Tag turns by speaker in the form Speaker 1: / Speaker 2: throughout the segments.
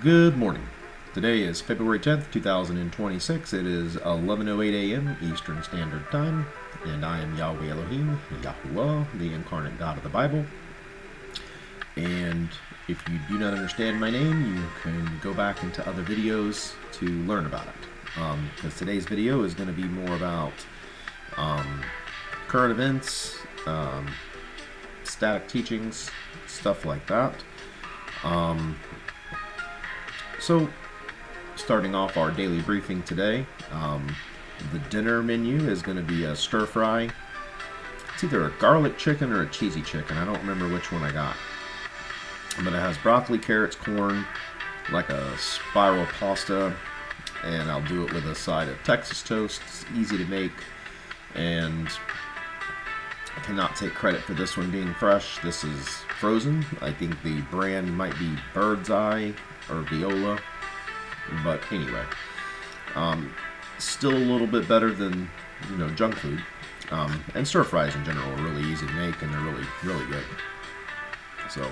Speaker 1: Good morning. Today is February 10th, 2026. It is 11:08 a.m. Eastern Standard Time, and I am Yahweh Elohim, Yahuwah, the incarnate God of the Bible. And if you do not understand my name, you can go back into other videos to learn about it. Because today's video is going to be more about current events, static teachings, stuff like that. So, starting off our daily briefing today, the dinner menu is going to be a stir fry. It's either a garlic chicken or a cheesy chicken. I don't remember which one I got. But it has broccoli, carrots, corn, like a spiral pasta, and I'll do it with a side of Texas toast. It's easy to make, and I cannot take credit for this one being fresh. This is frozen. I think the brand might be Bird's Eye or Viola, but anyway, still a little bit better than junk food. And stir fries in general are really easy to make, and they're really good. So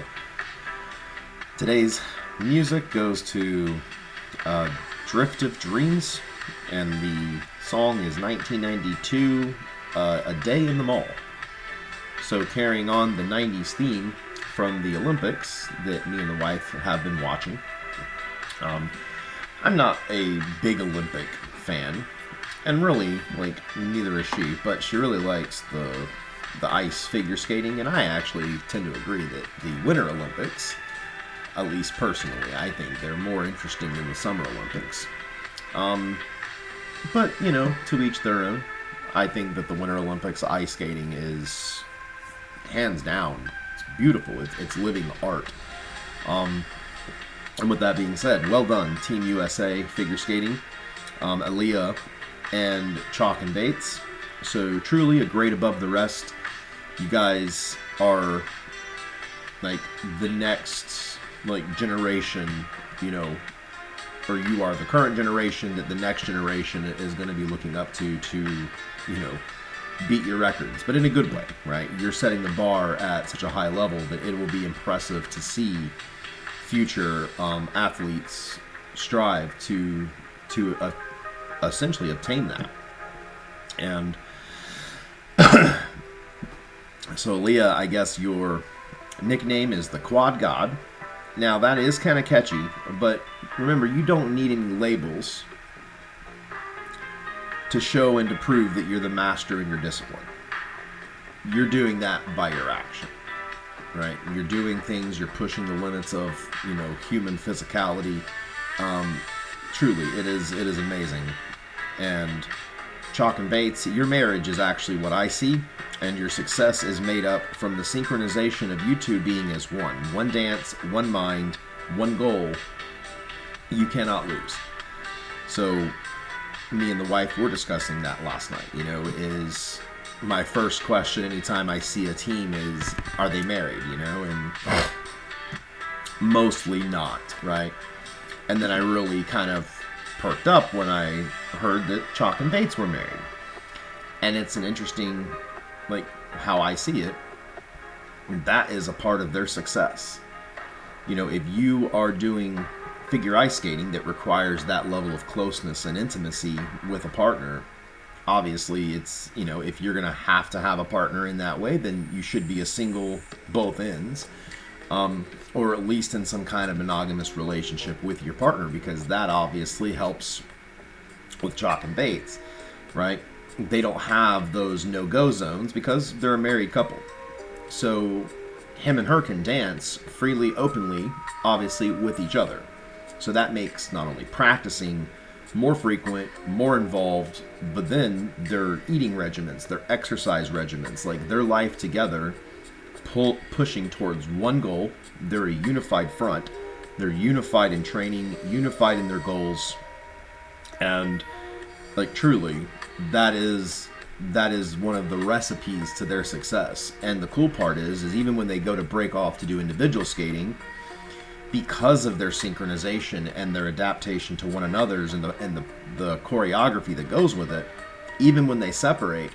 Speaker 1: today's music goes to Drift of Dreams, and the song is 1992, A Day in the Mall. So carrying on the 90s theme from the Olympics that me and the wife have been watching. I'm not a big Olympic fan, and really, neither is she, but she really likes the ice figure skating, and I actually tend to agree that the Winter Olympics, at least personally, I think they're more interesting than the Summer Olympics. But, to each their own. I think that the Winter Olympics ice skating is, hands down, it's beautiful. It's living art. And with that being said, well done, Team USA figure skating, Aaliyah and Chalk and Bates. So truly a grade above the rest. You guys are the next generation, or you are the current generation that the next generation is going to be looking up to beat your records, but in a good way, right? You're setting the bar at such a high level that it will be impressive to see future athletes strive to essentially obtain that. And so Leah, I guess your nickname is the Quad God. Now that is kind of catchy, but remember, you don't need any labels to show and to prove that you're the master in your discipline. You're doing that by your action. Right, you're doing things. You're pushing the limits of human physicality. Truly, it is amazing. And Chalk and Bates, your marriage is actually what I see, and your success is made up from the synchronization of you two being as one. One dance, one mind, one goal. You cannot lose. So, me and the wife were discussing that last night. Is my first question anytime I see a team is, are they married, and mostly not, right? And then I really kind of perked up when I heard that Chalk and Bates were married. And it's an interesting, how I see it, that is a part of their success. If you are doing figure ice skating that requires that level of closeness and intimacy with a partner, obviously, it's, if you're going to have a partner in that way, then you should be a single both ends, or at least in some kind of monogamous relationship with your partner, because that obviously helps with Chalk and Bates, right? They don't have those no-go zones because they're a married couple. So him and her can dance freely, openly, obviously, with each other. So that makes not only practicing more frequent, more involved, but then their eating regimens, their exercise regimens, their life together, pushing towards one goal. They're a unified front. They're unified in training, unified in their goals, and truly, that is one of the recipes to their success. And the cool part is even when they go to break off to do individual skating, because of their synchronization and their adaptation to one another's and the choreography that goes with it, even when they separate,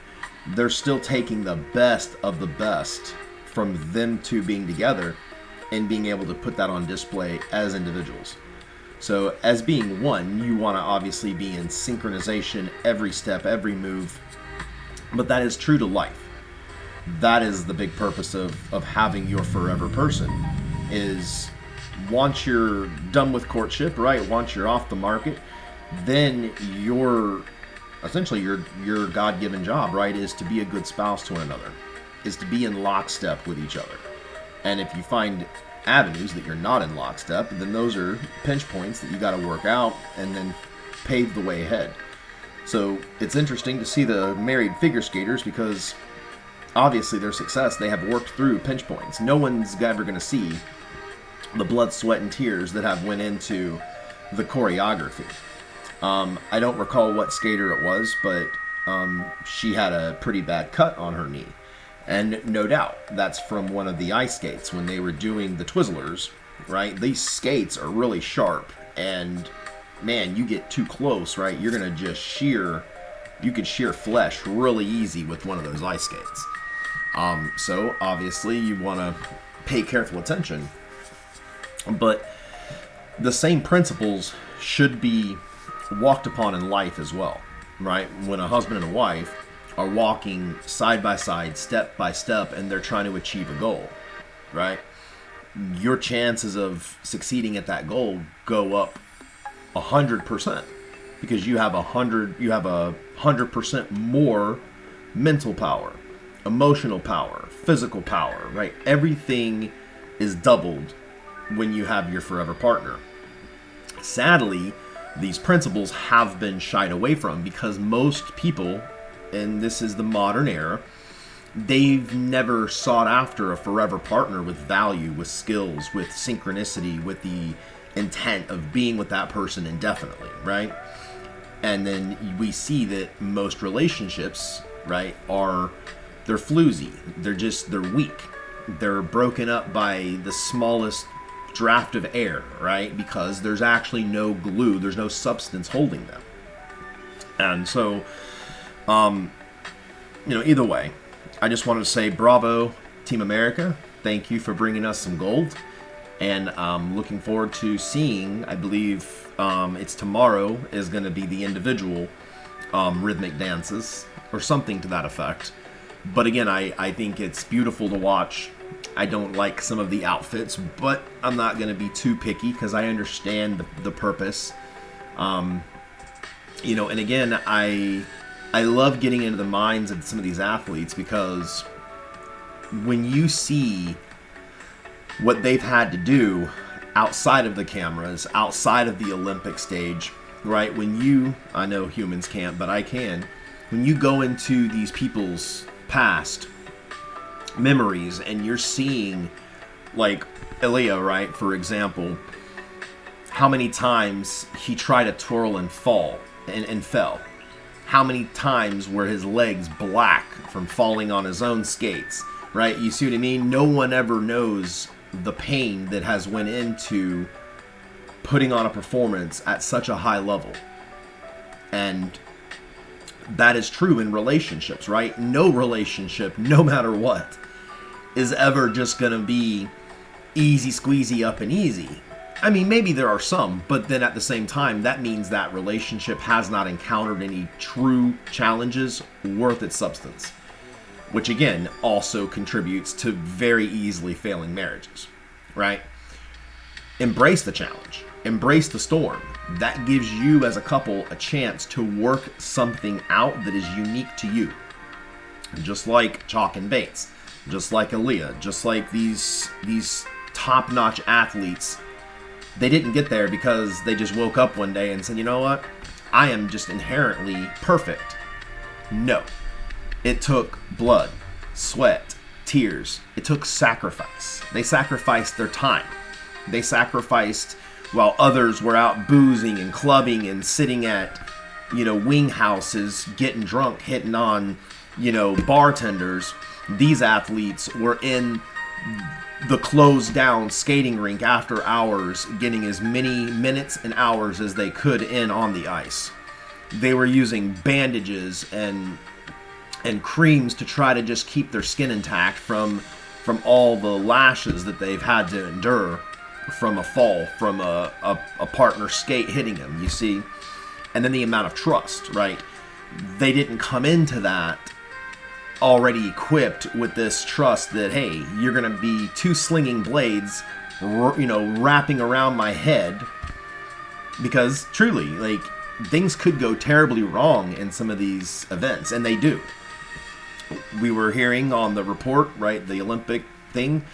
Speaker 1: they're still taking the best of the best from them two being together and being able to put that on display as individuals. So as being one, you want to obviously be in synchronization every step, every move. But that is true to life. That is the big purpose of having your forever person, is once you're done with courtship, right? Once you're off the market, then essentially your God-given job, right, is to be a good spouse to one another, is to be in lockstep with each other. And if you find avenues that you're not in lockstep, then those are pinch points that you got to work out and then pave the way ahead. So it's interesting to see the married figure skaters, because obviously their success, they have worked through pinch points. No one's ever going to see the blood, sweat, and tears that have went into the choreography. I don't recall what skater it was, but she had a pretty bad cut on her knee. And no doubt, that's from one of the ice skates when they were doing the Twizzlers, right? These skates are really sharp, and man, you get too close, right? You're going to just you could shear flesh really easy with one of those ice skates. So obviously you want to pay careful attention. But the same principles should be walked upon in life as well, right? When a husband and a wife are walking side by side, step by step, and they're trying to achieve a goal, right? Your chances of succeeding at that goal go up 100%, because you have 100% more mental power, emotional power, physical power, right? Everything is doubled when you have your forever partner. Sadly, these principles have been shied away from because most people, and this is the modern era, they've never sought after a forever partner with value, with skills, with synchronicity, with the intent of being with that person indefinitely, right? And then we see that most relationships, right, they're floozy. They're weak. They're broken up by the smallest draft of air, right? Because there's actually no glue, there's no substance holding them. And so, either way, I just wanted to say bravo, Team America. Thank you for bringing us some gold. And I'm looking forward to seeing, I believe it's tomorrow, is going to be the individual rhythmic dances, or something to that effect. But again, I think it's beautiful to watch. I don't like some of the outfits, but I'm not going to be too picky because I understand the purpose. And again, I love getting into the minds of some of these athletes, because when you see what they've had to do outside of the cameras, outside of the Olympic stage, right? I know humans can't, but I can. When you go into these people's past memories and you're seeing, like Elia, right, for example, how many times he tried to twirl and fall and fell. How many times were his legs black from falling on his own skates, right? You see what I mean? No one ever knows the pain that has went into putting on a performance at such a high level. And that is true in relationships, right? No relationship, no matter what, is ever just going to be easy squeezy up and easy. I mean, maybe there are some, but then at the same time, that means that relationship has not encountered any true challenges worth its substance, which again also contributes to very easily failing marriages, right? Embrace the challenge. Embrace the storm. That gives you as a couple a chance to work something out that is unique to you. Just like Chalk and Bates, just like Aaliyah, just like these top-notch athletes. They didn't get there because they just woke up one day and said, you know what? I am just inherently perfect. No. It took blood, sweat, tears. It took sacrifice. They sacrificed their time. They sacrificed while others were out boozing and clubbing and sitting at, wing houses, getting drunk, hitting on, bartenders. These athletes were in the closed down skating rink after hours, getting as many minutes and hours as they could in on the ice. They were using bandages and creams to try to just keep their skin intact from all the lashes that they've had to endure from a fall, from a partner skate hitting him, you see? And then the amount of trust, right? They didn't come into that already equipped with this trust that, hey, you're going to be two slinging blades, wrapping around my head. Because truly, like, things could go terribly wrong in some of these events, and they do. We were hearing on the report, right, the Olympic thing,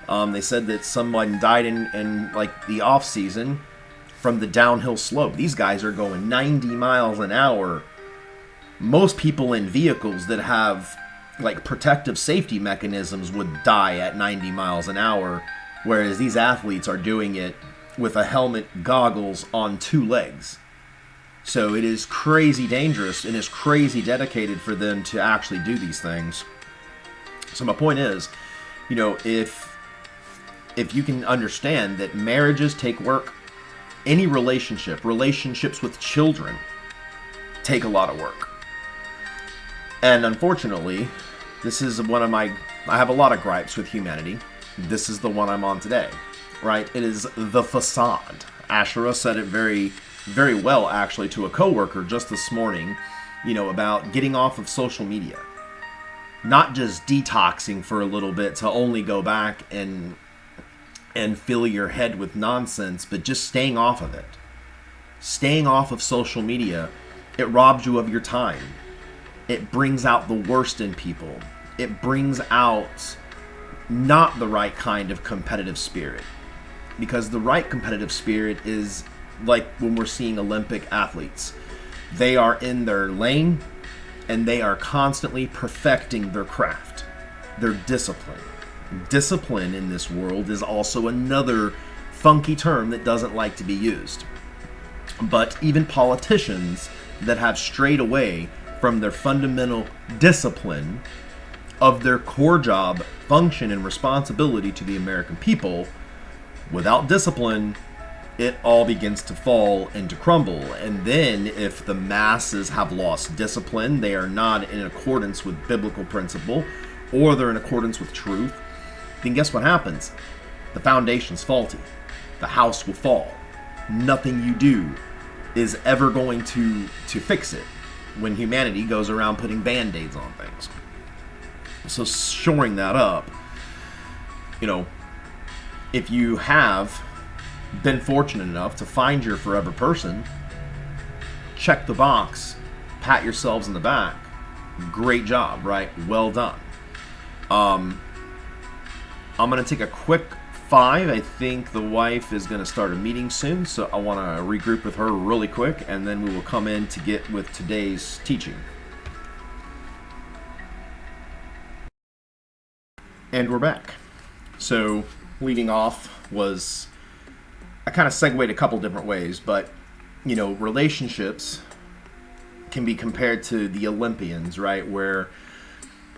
Speaker 1: they said that someone died in like the off season from the downhill slope. These guys are going 90 miles an hour. Most people in vehicles that have like protective safety mechanisms would die at 90 miles an hour, whereas these athletes are doing it with a helmet, goggles on two legs. So it is crazy dangerous, and it's crazy dedicated for them to actually do these things. So my point is, if you can understand that marriages take work, any relationships with children take a lot of work. And unfortunately, this is I have a lot of gripes with humanity. This is the one I'm on today, right? It is the facade. Asherah said it very, very well, actually, to a coworker just this morning, about getting off of social media. Not just detoxing for a little bit to only go back and fill your head with nonsense, but just staying off of it. Staying off of social media, it robs you of your time. It brings out the worst in people. It brings out not the right kind of competitive spirit. Because the right competitive spirit is like when we're seeing Olympic athletes. They are in their lane, and they are constantly perfecting their craft, their discipline. Discipline in this world is also another funky term that doesn't like to be used. But even politicians that have strayed away from their fundamental discipline of their core job, function, and responsibility to the American people, without discipline, it all begins to fall and to crumble. And then if the masses have lost discipline, they are not in accordance with biblical principle, or they're in accordance with truth, then guess what happens? The foundation's faulty. The house will fall. Nothing you do is ever going to fix it when humanity goes around putting band-aids on things. So shoring that up, if you have been fortunate enough to find your forever person, check the box, pat yourselves in the back. Great job, right? Well done. I'm going to take a quick 5. I think the wife is going to start a meeting soon, so I want to regroup with her really quick, and then we will come in to get with today's teaching. And we're back. So, leading off was, I kind of segued a couple different ways, but, relationships can be compared to the Olympians, right? Where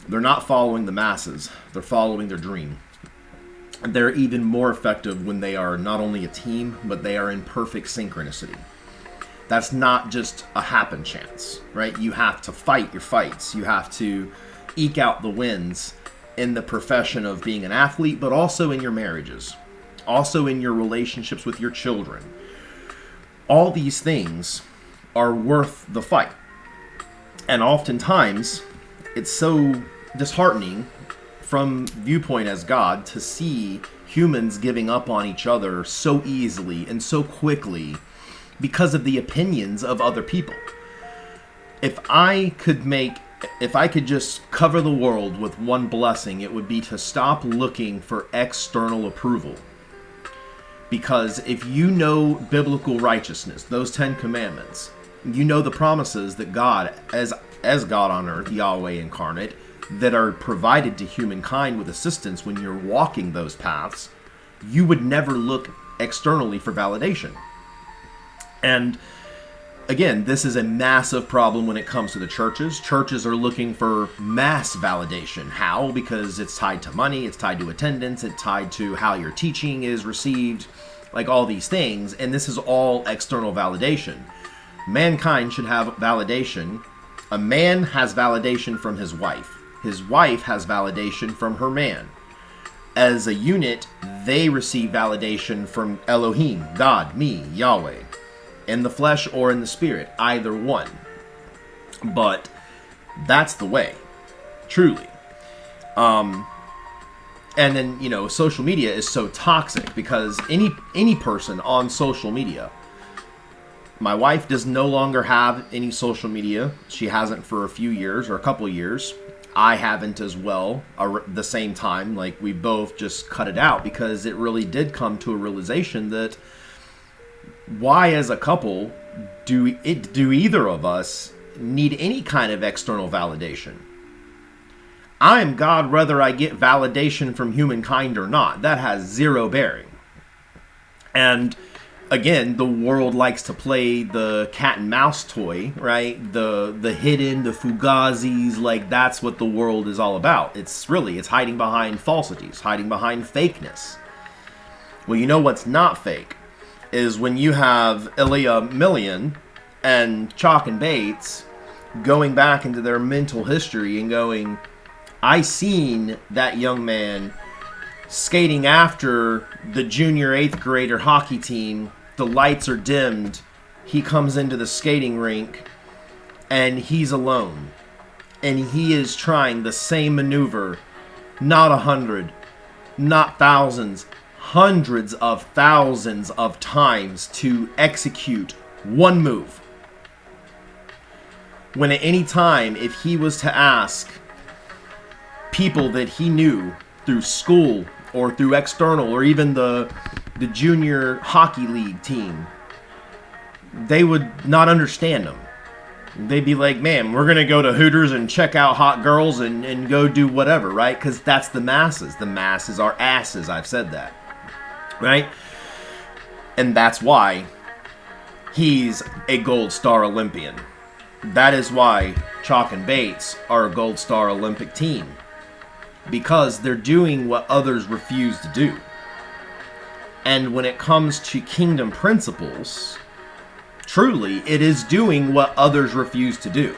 Speaker 1: they're not following the masses, they're following their dream. They're even more effective when they are not only a team, but they are in perfect synchronicity. That's not just a happen chance, right? You have to fight your fights. You have to eke out the wins in the profession of being an athlete, but also in your marriages, also in your relationships with your children. All these things are worth the fight. And oftentimes, it's so disheartening from viewpoint as God to see humans giving up on each other so easily and so quickly because of the opinions of other people. If I could just cover the world with one blessing, it would be to stop looking for external approval. Because if you know biblical righteousness, those 10 commandments, you know the promises that God, as God on earth, Yahweh incarnate, that are provided to humankind with assistance when you're walking those paths, you would never look externally for validation. And again, this is a massive problem when it comes to the churches. Churches are looking for mass validation. How? Because it's tied to money, it's tied to attendance, it's tied to how your teaching is received, like all these things. And this is all external validation. Mankind should have validation. A man has validation from his wife. His wife has validation from her man. as a unit, they receive validation from Elohim, God, me, Yahweh, in the flesh or in the spirit, either one. But that's the way, truly. And then, you know, social media is so toxic because any person on social media, my wife does no longer have any social media. She hasn't for a few years or a couple of years. I haven't as well, the same time. Like, we both just cut it out because it really did come to a realization that why, as a couple, do either of us need any kind of external validation? I'm God whether I get validation from humankind or not. That has zero bearing. And again, the world likes to play the cat and mouse toy, right? The hidden, the fugazis, like that's what the world is all about. It's hiding behind falsities, hiding behind fakeness. Well, you know what's not fake is when you have Ilya Millian and Chalk and Bates going back into their mental history and going, I seen that young man skating after the junior 8th grader hockey team. The lights are dimmed. He comes into the skating rink and he's alone. And he is trying the same maneuver, not 100, not thousands, hundreds of thousands of times to execute one move. When at any time, if he was to ask people that he knew through school or through external or even the junior hockey league team, they would not understand him. They'd be like, man, we're going to go to Hooters and check out hot girls and go do whatever, right? Because that's the masses. The masses are asses. I've said that, right? And that's why he's a Gold Star Olympian. That is why Chalk and Bates are a Gold Star Olympic team. Because they're doing what others refuse to do. And when it comes to kingdom principles, truly, it is doing what others refuse to do.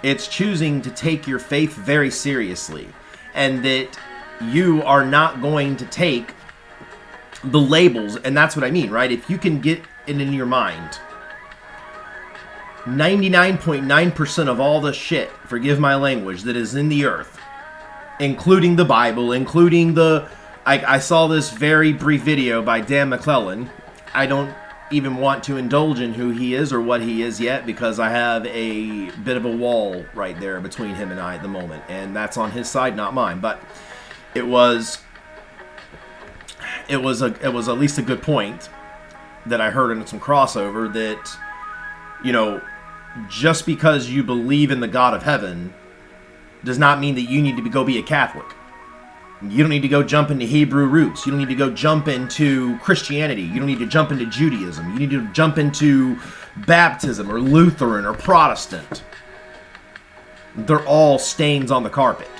Speaker 1: It's choosing to take your faith very seriously. And that you are not going to take the labels. And that's what I mean, right? If you can get it in your mind, 99.9% of all the shit, forgive my language, that is in the earth, including the Bible, including I saw this very brief video by Dan McClellan. I don't even want to indulge in who he is or what he is yet because I have a bit of a wall right there between him and I at the moment, and that's on his side, not mine. But it was at least a good point that I heard in some crossover that, you know, just because you believe in the God of heaven does not mean that you need to go be a Catholic. You don't need to go jump into Hebrew roots. You don't need to go jump into Christianity. You don't need to jump into Judaism. You need to jump into baptism or Lutheran or Protestant. They're all stains on the carpet.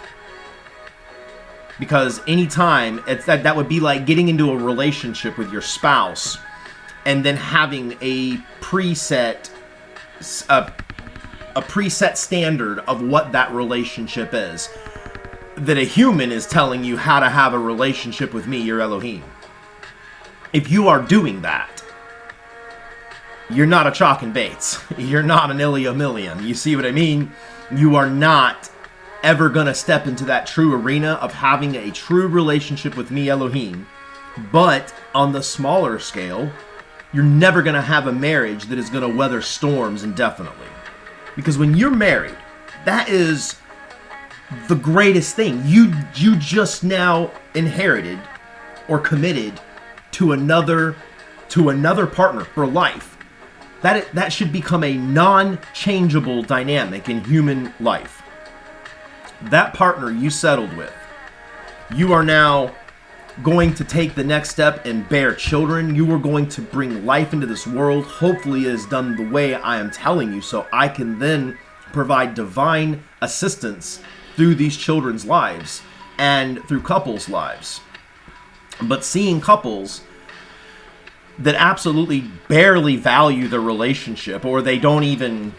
Speaker 1: Because anytime, that would be like getting into a relationship with your spouse and then having a preset standard of what that relationship is. That a human is telling you how to have a relationship with me, your Elohim. If you are doing that, you're not a Chalk and Bates. You're not an Ilya Millian. You see what I mean? You are not ever going to step into that true arena of having a true relationship with me, Elohim. But on the smaller scale, you're never going to have a marriage that is going to weather storms indefinitely. Because when you're married, that is the greatest thing. You just now inherited or committed to another partner for life. That should become a non-changeable dynamic in human life. That partner you settled with, you are now going to take the next step and bear children. You are going to bring life into this world. Hopefully it is done the way I am telling you, so I can then provide divine assistance through these children's lives and through couples' lives. But seeing couples that absolutely barely value their relationship, or they don't even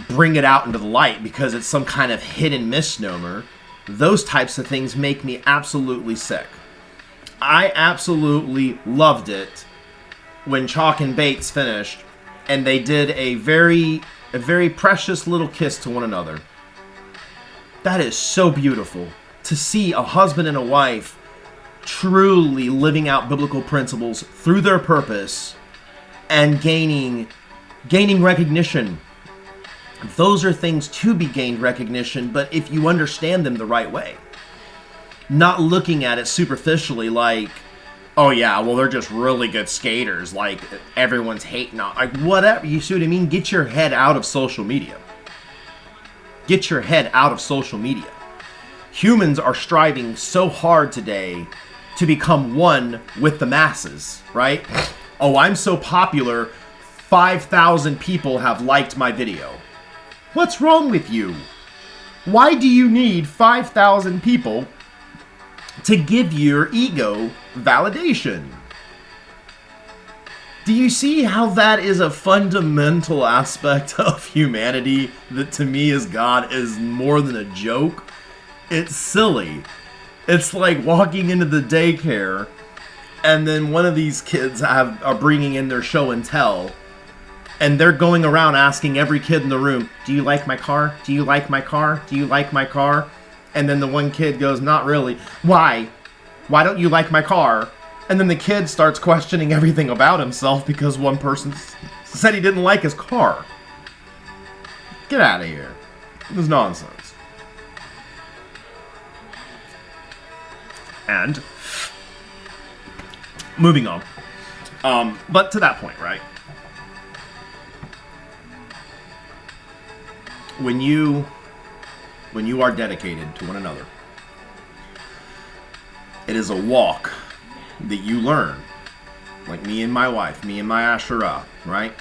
Speaker 1: bring it out into the light because it's some kind of hidden misnomer, those types of things make me absolutely sick. I absolutely loved it when Chalk and Bates finished and they did a very precious little kiss to one another. That is so beautiful to see a husband and a wife truly living out biblical principles through their purpose and gaining recognition. Those are things to be gained recognition, but if you understand them the right way. Not looking at it superficially like, oh yeah, well they're just really good skaters, like everyone's hating on, like whatever, you see what I mean? Get your head out of social media. Get your head out of social media. Humans are striving so hard today to become one with the masses, right? Oh, I'm so popular, 5,000 people have liked my video. What's wrong with you? Why do you need 5,000 people to give your ego validation? Do you see how that is a fundamental aspect of humanity that to me as God is more than a joke? It's silly. It's like walking into the daycare and then one of these kids are bringing in their show and tell, and they're going around asking every kid in the room, do you like my car? Do you like my car? Do you like my car? And then the one kid goes, not really. Why? Why don't you like my car? And then the kid starts questioning everything about himself because one person said he didn't like his car. Get out of here. This is nonsense. And moving on. But to that point, right? When you are dedicated to one another, it is a walk that you learn. Like me and my wife, me and my Asherah, right?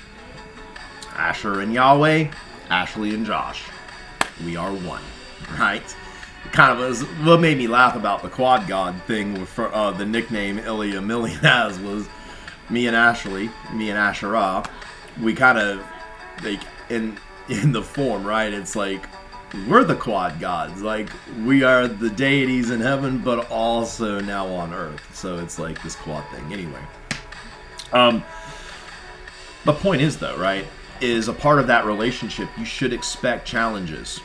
Speaker 1: Asher and Yahweh, Ashley and Josh. We are one, right? Kind of was what made me laugh about the quad god thing with the nickname Ilya Million has was me and Ashley, me and Asherah. We kind of like in the form, right? It's like we're the quad gods. Like we are the deities in heaven, but also now on earth. So it's like this quad thing. Anyway, the point is though, right? Is a part of that relationship. You should expect challenges.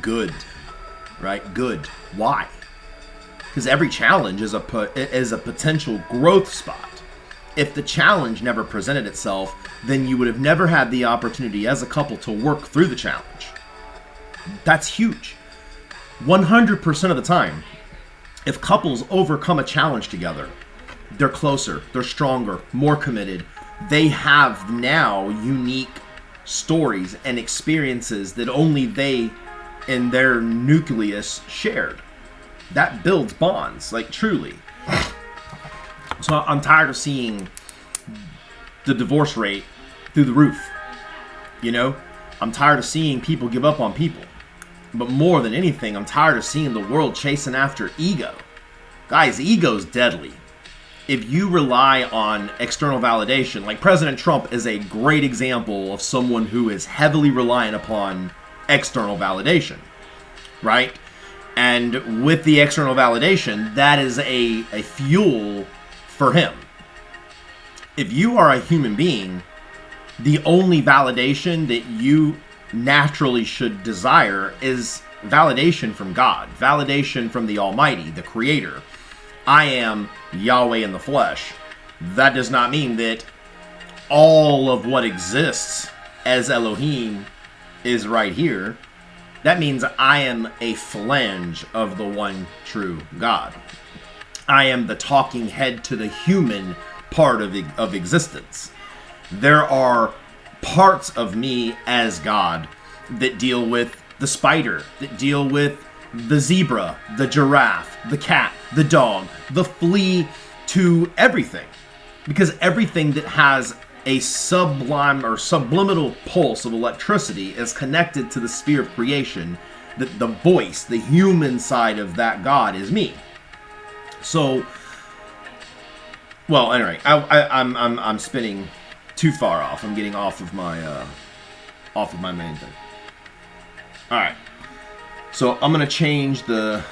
Speaker 1: Good. Right? Good. Why? Because every challenge is a potential growth spot. If the challenge never presented itself, then you would have never had the opportunity as a couple to work through the challenge. That's huge. 100% of the time, if couples overcome a challenge together, they're closer, they're stronger, more committed. They have now unique stories and experiences that only they in their nucleus shared. That builds bonds, like truly. So I'm tired of seeing the divorce rate through the roof. You know, I'm tired of seeing people give up on people. But more than anything, I'm tired of seeing the world chasing after ego. Guys, ego's deadly. If you rely on external validation, like President Trump is a great example of someone who is heavily reliant upon external validation, right? And with the external validation, that is a fuel for him. If you are a human being, the only validation that you naturally should desire is validation from God, validation from the Almighty, the Creator. I am Yahweh in the flesh. That does not mean that all of what exists as Elohim is right here. That means I am a flange of the one true God. I am the talking head to the human part of existence. There are parts of me as God that deal with the spider, that deal with the zebra, the giraffe, the cat, the dog, the flea, to everything. Because everything that has a sublime or subliminal pulse of electricity is connected to the sphere of creation. The voice, the human side of that God is me. So, well, anyway, I'm spinning too far off. I'm getting off of my main thing. All right. So I'm gonna change the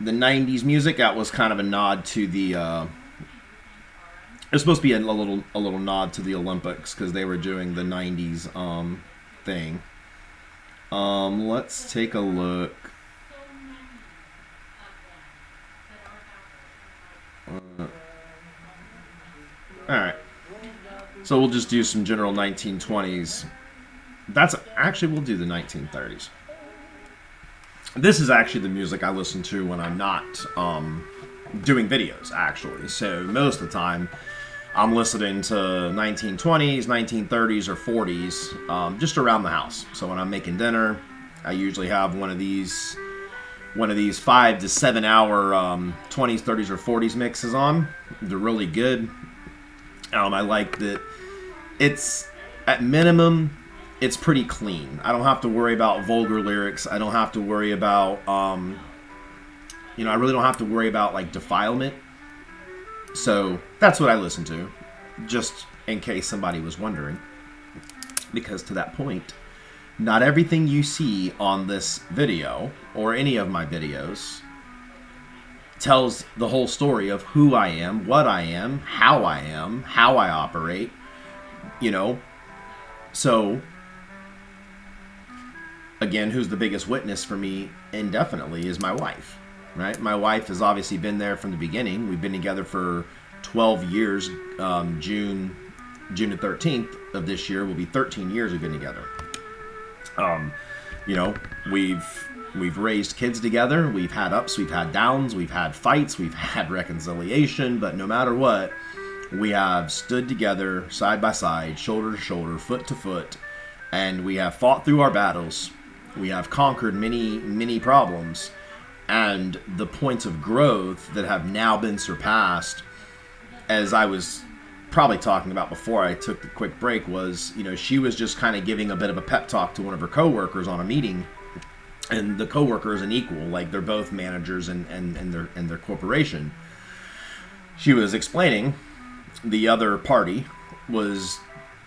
Speaker 1: 90s music. That was kind of a nod to the it's supposed to be a little nod to the Olympics because they were doing the 90s thing. Let's take a look. Alright. So we'll just do some general 1920s. That's actually, we'll do the 1930s. This is actually the music I listen to when I'm not doing videos, actually. So most of the time, I'm listening to 1920s, 1930s, or 40s, just around the house. So when I'm making dinner, I usually have one of these 5 to 7 hour 20s, 30s, or 40s mixes on. They're really good. I like that it's, at minimum, it's pretty clean. I don't have to worry about vulgar lyrics. I don't have to worry about, I really don't have to worry about, like, defilement. So that's what I listen to, just in case somebody was wondering. Because to that point, not everything you see on this video, or any of my videos, tells the whole story of who I am, how I operate, So, again, who's the biggest witness for me indefinitely is my wife, right? My wife has obviously been there from the beginning. We've been together for 12 years. June the 13th of this year will be 13 years we've been together. We've raised kids together. We've had ups, we've had downs, we've had fights, we've had reconciliation, but no matter what, we have stood together side by side, shoulder to shoulder, foot to foot, and we have fought through our battles. We have conquered many, many problems, and the points of growth that have now been surpassed, as I was probably talking about before I took the quick break, was, she was just kind of giving a bit of a pep talk to one of her coworkers on a meeting, and the coworker is an equal, like they're both managers in their corporation. She was explaining, the other party was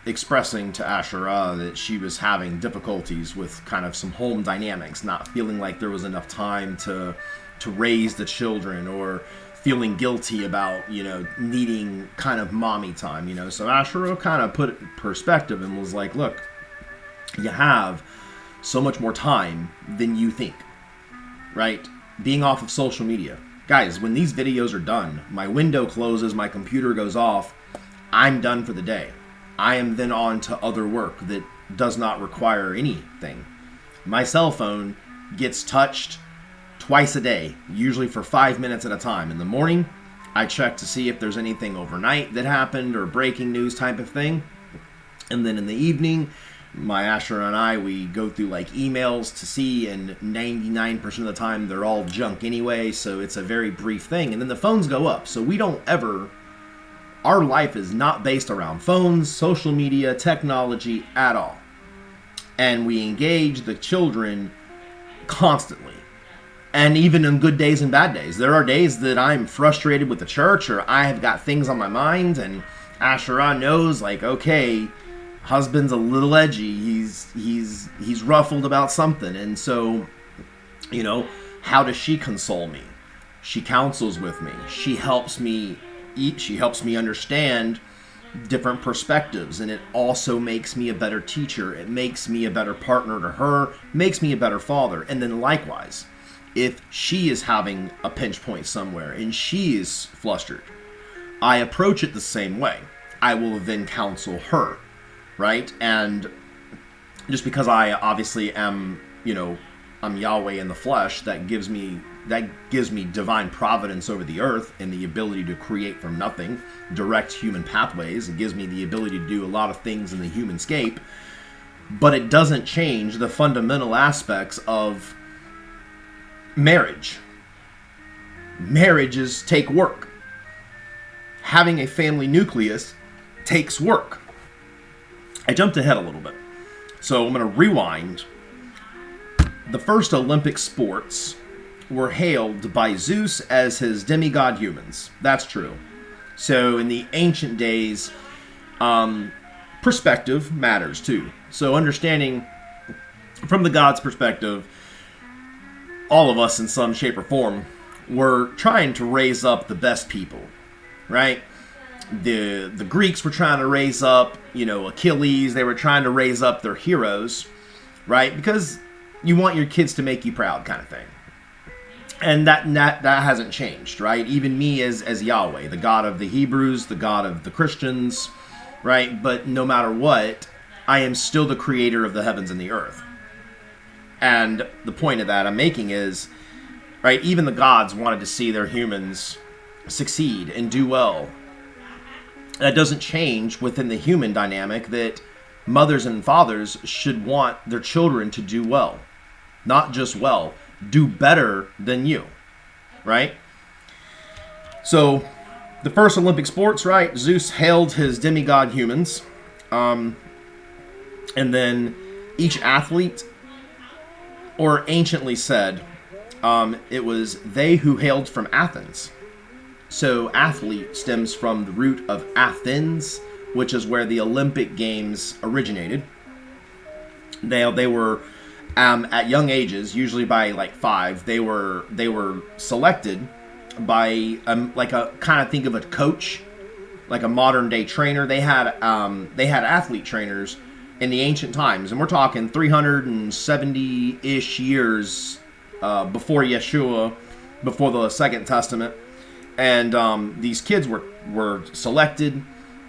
Speaker 1: expressing to Asherah that she was having difficulties with kind of some home dynamics, not feeling like there was enough time to raise the children, or feeling guilty about, needing kind of mommy time, So Asherah kind of put it in perspective and was like, look, you have so much more time than you think, right? Being off of social media. Guys, when these videos are done, my window closes, my computer goes off, I'm done for the day. I am then on to other work that does not require anything. My cell phone gets touched twice a day, usually for 5 minutes at a time. In the morning, I check to see if there's anything overnight that happened or breaking news type of thing. And then in the evening, my Asherah and I, we go through like emails to see, and 99% of the time they're all junk anyway, so it's a very brief thing. And then the phones go up, so we don't ever, our life is not based around phones, social media, technology at all. And we engage the children constantly. And even in good days and bad days. There are days that I'm frustrated with the church, or I have got things on my mind, and Asherah knows, like, okay, husband's a little edgy. He's ruffled about something. And so, how does she console me? She counsels with me. She helps me eat. She helps me understand different perspectives. And it also makes me a better teacher. It makes me a better partner to her. Makes me a better father. And then likewise, if she is having a pinch point somewhere and she is flustered, I approach it the same way. I will then counsel her. Right? And just because I obviously am, I'm Yahweh in the flesh, that gives me divine providence over the earth and the ability to create from nothing, direct human pathways. It gives me the ability to do a lot of things in the human scape, but it doesn't change the fundamental aspects of marriage. Marriages take work. Having a family nucleus takes work. I jumped ahead a little bit, so I'm going to rewind. The first Olympic sports were hailed by Zeus as his demigod humans. That's true. So in the ancient days, perspective matters too. So understanding from the god's perspective, all of us in some shape or form were trying to raise up the best people, right? The Greeks were trying to raise up, Achilles. They were trying to raise up their heroes, right? Because you want your kids to make you proud, kind of thing. And that hasn't changed, right? Even me as Yahweh, the God of the Hebrews, the God of the Christians, right? But no matter what, I am still the creator of the heavens and the earth. And the point of that I'm making is, right, even the gods wanted to see their humans succeed and do well. That doesn't change within the human dynamic that mothers and fathers should want their children to do well. Not just well, do better than you, right? So, the first Olympic sports, right? Zeus hailed his demigod humans. And then each athlete, or anciently said, it was they who hailed from Athens. So athlete stems from the root of Athens, which is where the Olympic Games originated. They were at young ages, usually by like 5. They were selected by like a kind of think of a coach, like a modern day trainer. They had athlete trainers in the ancient times, and we're talking 370-ish years before Yeshua, before the Second Testament. And these kids were selected,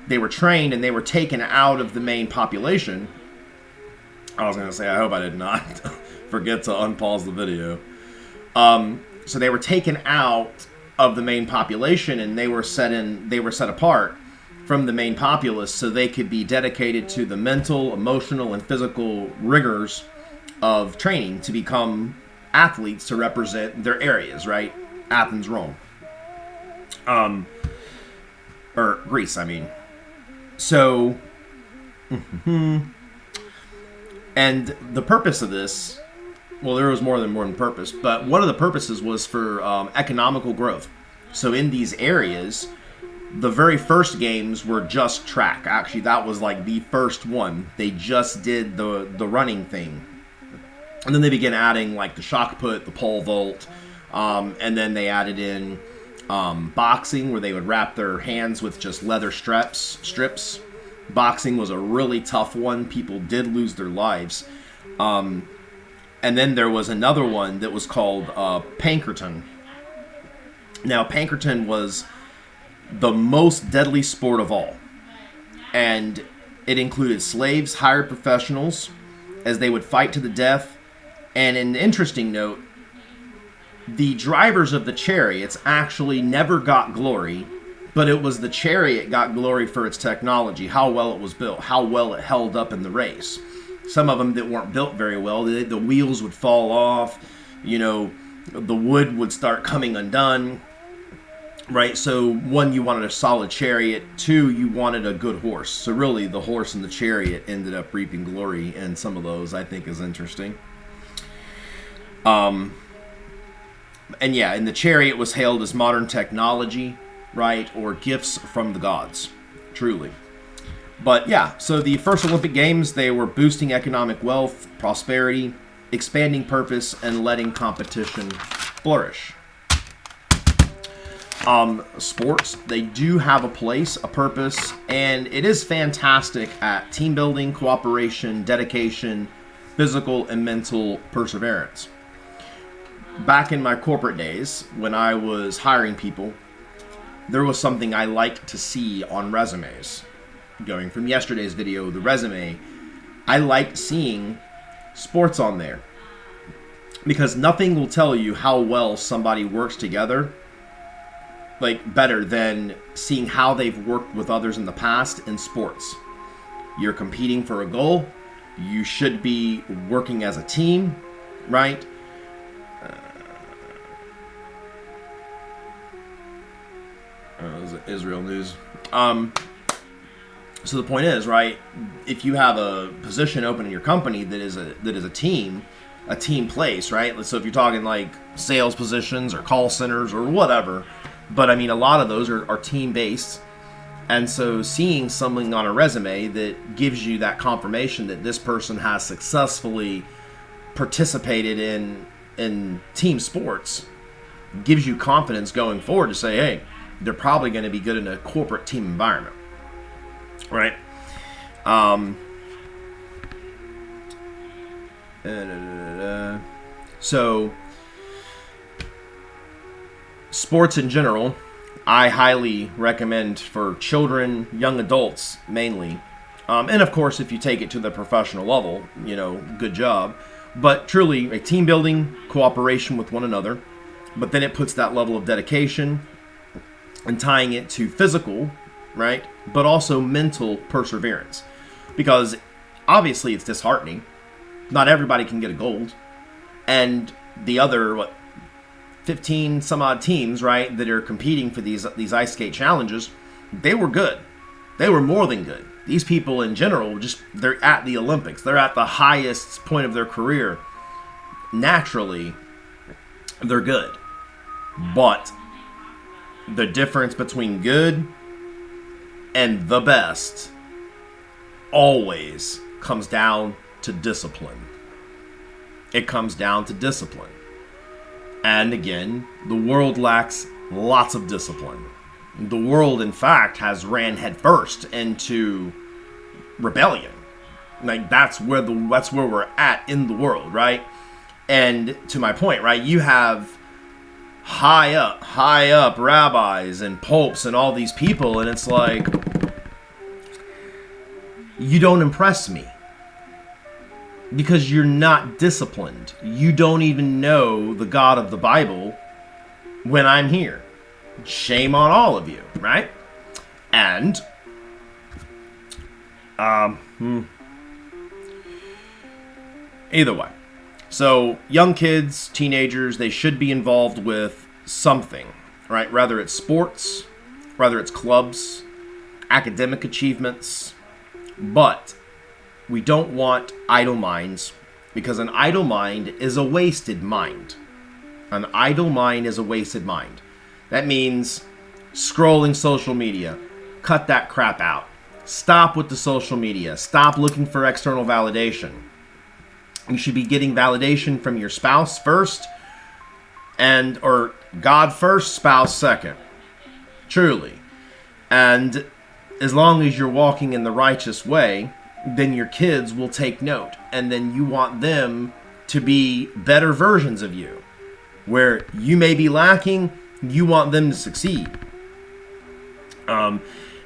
Speaker 1: they were trained, and they were taken out of the main population. I was going to say, I hope I did not forget to unpause the video. So they were taken out of the main population, and they were set apart from the main populace so they could be dedicated to the mental, emotional, and physical rigors of training to become athletes to represent their areas, right? Athens, Rome. Or Greece, I mean. So, and the purpose of this, well, there was more than one purpose, but one of the purposes was for economical growth. So in these areas, the very first games were just track. Actually, that was like the first one. They just did the running thing. And then they began adding like the shock put, the pole vault, and then they added in boxing, where they would wrap their hands with just leather strips. Boxing was a really tough one. People did lose their lives. And then there was another one that was called Pankerton. Now, Pankerton was the most deadly sport of all. And it included slaves, hired professionals, as they would fight to the death. And an interesting note, the drivers of the chariots actually never got glory, but it was the chariot got glory for its technology, how well it was built, how well it held up in the race. Some of them that weren't built very well, the wheels would fall off, the wood would start coming undone, right? So 1, you wanted a solid chariot. 2, you wanted a good horse. So really, the horse and the chariot ended up reaping glory, and some of those I think is interesting. And yeah, and the chariot was hailed as modern technology, right, or gifts from the gods, truly. But yeah, so the first Olympic Games, they were boosting economic wealth, prosperity, expanding purpose, and letting competition flourish. Sports, they do have a place, a purpose, and it is fantastic at team building, cooperation, dedication, physical and mental perseverance. Back in my corporate days, when I was hiring people, there was something I liked to see on resumes. Going from yesterday's video, the resume, I liked seeing sports on there. Because nothing will tell you how well somebody works together, like, better than seeing how they've worked with others in the past in sports. You're competing for a goal. You should be working as a team, right? This is Israel news. So the point is, right, if you have a position open in your company that is a team place, right? So if you're talking like sales positions or call centers or whatever, but I mean a lot of those are team based, and so seeing something on a resume that gives you that confirmation that this person has successfully participated in in team sports gives you confidence going forward to say, hey, they're probably going to be good in a corporate team environment, right? So, sports in general, I highly recommend for children, young adults mainly. And of course, if you take it to the professional level, good job. But truly, a team building, cooperation with one another. But then it puts that level of dedication and tying it to physical, right? But also mental perseverance. Because obviously it's disheartening. Not everybody can get a gold. And the other, 15 some odd teams, right, that are competing for these ice skate challenges, they were good. They were more than good. These people in general, they're at the Olympics. They're at the highest point of their career. Naturally, they're good. But the difference between good and the best always comes down to discipline. It comes down to discipline. And again, the world lacks lots of discipline. The world, in fact, has ran headfirst into rebellion. Like that's where we're at in the world, right? And to my point, right, you have high up rabbis and popes and all these people, and it's like, you don't impress me because you're not disciplined. You don't even know the God of the Bible when I'm here. Shame on all of you, right? And either way, so young kids, teenagers, they should be involved with something, right? Whether it's sports, whether it's clubs, academic achievements, but we don't want idle minds, because an idle mind is a wasted mind. An idle mind is a wasted mind. That means scrolling social media. Cut that crap out. Stop with the social media. Stop looking for external validation. You should be getting validation from your spouse first, or God first, spouse second. Truly. And as long as you're walking in the righteous way, then your kids will take note. And then you want them to be better versions of you. Where you may be lacking, you want them to succeed. And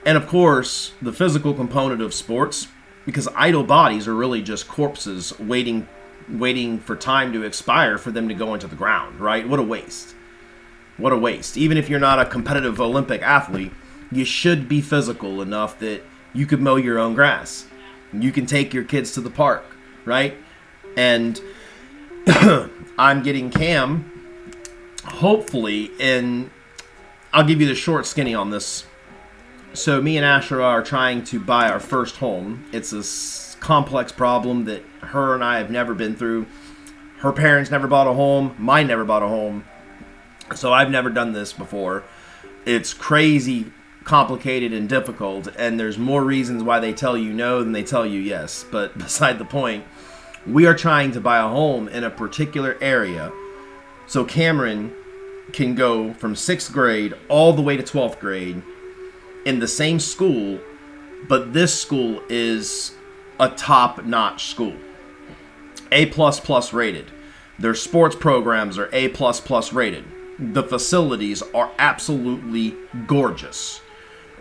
Speaker 1: of course, the physical component of sports, because idle bodies are really just corpses waiting for time to expire for them to go into the ground, right? What a waste. What a waste. Even if you're not a competitive Olympic athlete, you should be physical enough that you could mow your own grass. You can take your kids to the park, right? And I'm getting Cam, hopefully, and I'll give you the short skinny on this. So me and Asherah are trying to buy our first home. It's a complex problem that her and I have never been through. Her parents never bought a home. Mine never bought a home. So I've never done this before. It's crazy complicated and difficult, and there's more reasons why they tell you no than they tell you yes. But beside the point, we are trying to buy a home in a particular area so Cameron can go from 6th grade all the way to 12th grade in the same school, but this school is a top-notch school. A++ rated. Their sports programs are A++ rated. The facilities are absolutely gorgeous.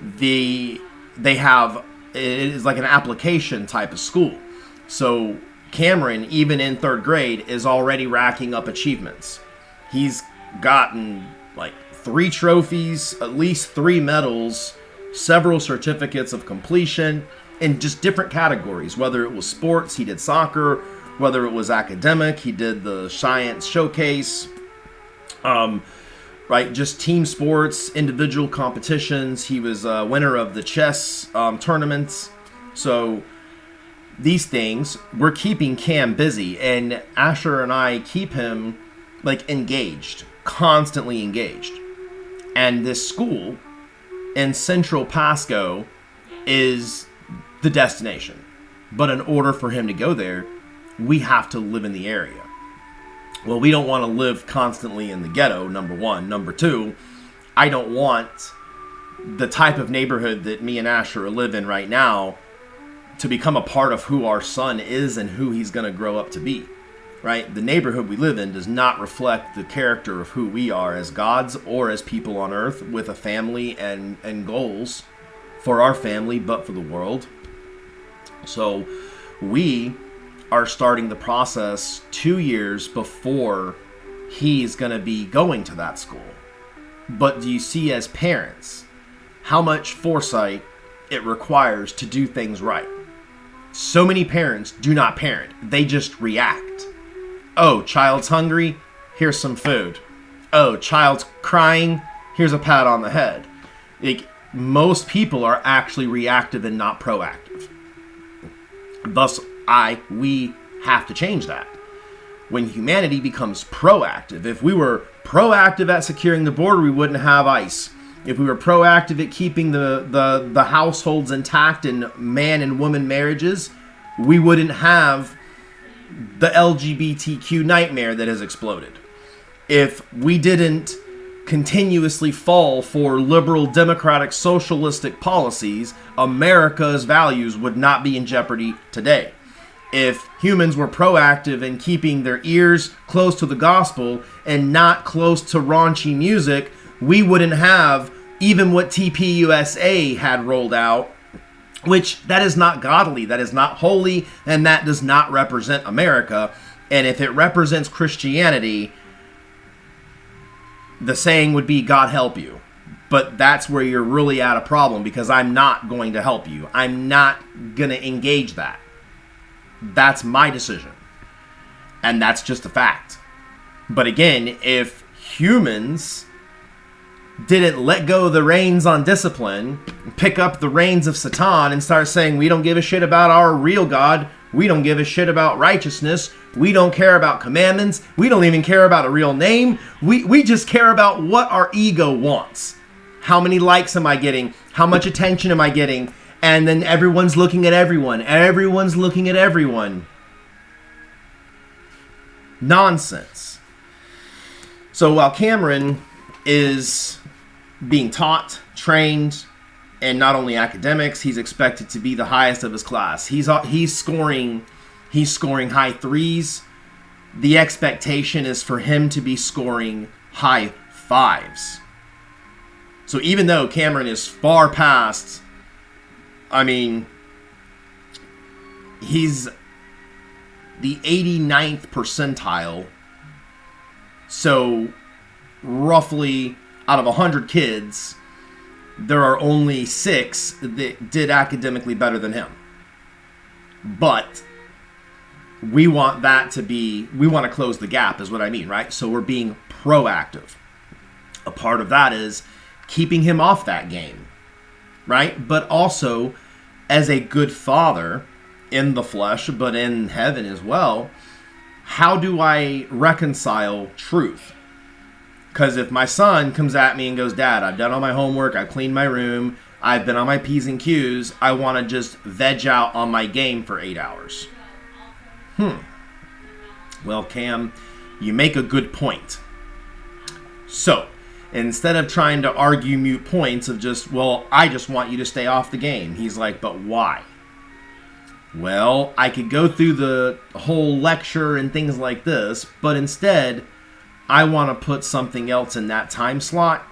Speaker 1: They have, it is like an application type of school. So Cameron, even in 3rd grade, is already racking up achievements. He's gotten like 3 trophies, at least 3 medals, several certificates of completion in just different categories. Whether it was sports, he did soccer. Whether it was academic, he did the science showcase. Right, just team sports, individual competitions. He was a winner of the chess tournaments. So these things, we're keeping Cam busy, and Asher and I keep him like engaged, constantly engaged. And this school in Central Pasco is the destination. But in order for him to go there, we have to live in the area. Well, we don't want to live constantly in the ghetto, number one. Number two, I don't want the type of neighborhood that me and Asher live in right now to become a part of who our son is and who he's going to grow up to be, right? The neighborhood we live in does not reflect the character of who we are as gods or as people on earth with a family and goals for our family, but for the world. So we are starting the process 2 years before he's going to be going to that school. But do you see, as parents, how much foresight it requires to do things right? So many parents do not parent. They just react. Oh, child's hungry? Here's some food. Oh, child's crying? Here's a pat on the head. Like, most people are actually reactive and not proactive. Thus, we have to change that. When humanity becomes proactive, if we were proactive at securing the border, we wouldn't have ICE. If we were proactive at keeping the households intact in man and woman marriages, we wouldn't have the LGBTQ nightmare that has exploded. If we didn't continuously fall for liberal, democratic, socialistic policies, America's values would not be in jeopardy today. If humans were proactive in keeping their ears close to the gospel and not close to raunchy music, we wouldn't have even what TPUSA had rolled out, which that is not godly, that is not holy, and that does not represent America. And if it represents Christianity, the saying would be, God help you. But that's where you're really at a problem, because I'm not going to help you. I'm not going to engage that. That's my decision. And that's just a fact. But again, if humans didn't let go of the reins on discipline, pick up the reins of Satan and start saying, we don't give a shit about our real God, we don't give a shit about righteousness, we don't care about commandments, we don't even care about a real name, we just care about what our ego wants. How many likes am I getting? How much attention am I getting? And then everyone's looking at everyone. Everyone's looking at everyone. Nonsense. So while Cameron is being taught, trained, and not only academics, he's expected to be the highest of his class. He's scoring high threes. The expectation is for him to be scoring high fives. So even though Cameron is far past, he's the 89th percentile. So roughly out of 100 kids, there are only 6 that did academically better than him. But we want to close the gap, is what I mean, right? So we're being proactive. A part of that is keeping him off that game, right? But also, as a good father in the flesh, but in heaven as well, how do I reconcile truth? Because if my son comes at me and goes, Dad, I've done all my homework, I've cleaned my room, I've been on my P's and Q's, I want to just veg out on my game for 8 hours. Well, Cam, you make a good point. So, instead of trying to argue mute points of just, well, I just want you to stay off the game, he's like, but why? Well, I could go through the whole lecture and things like this, but instead, I want to put something else in that time slot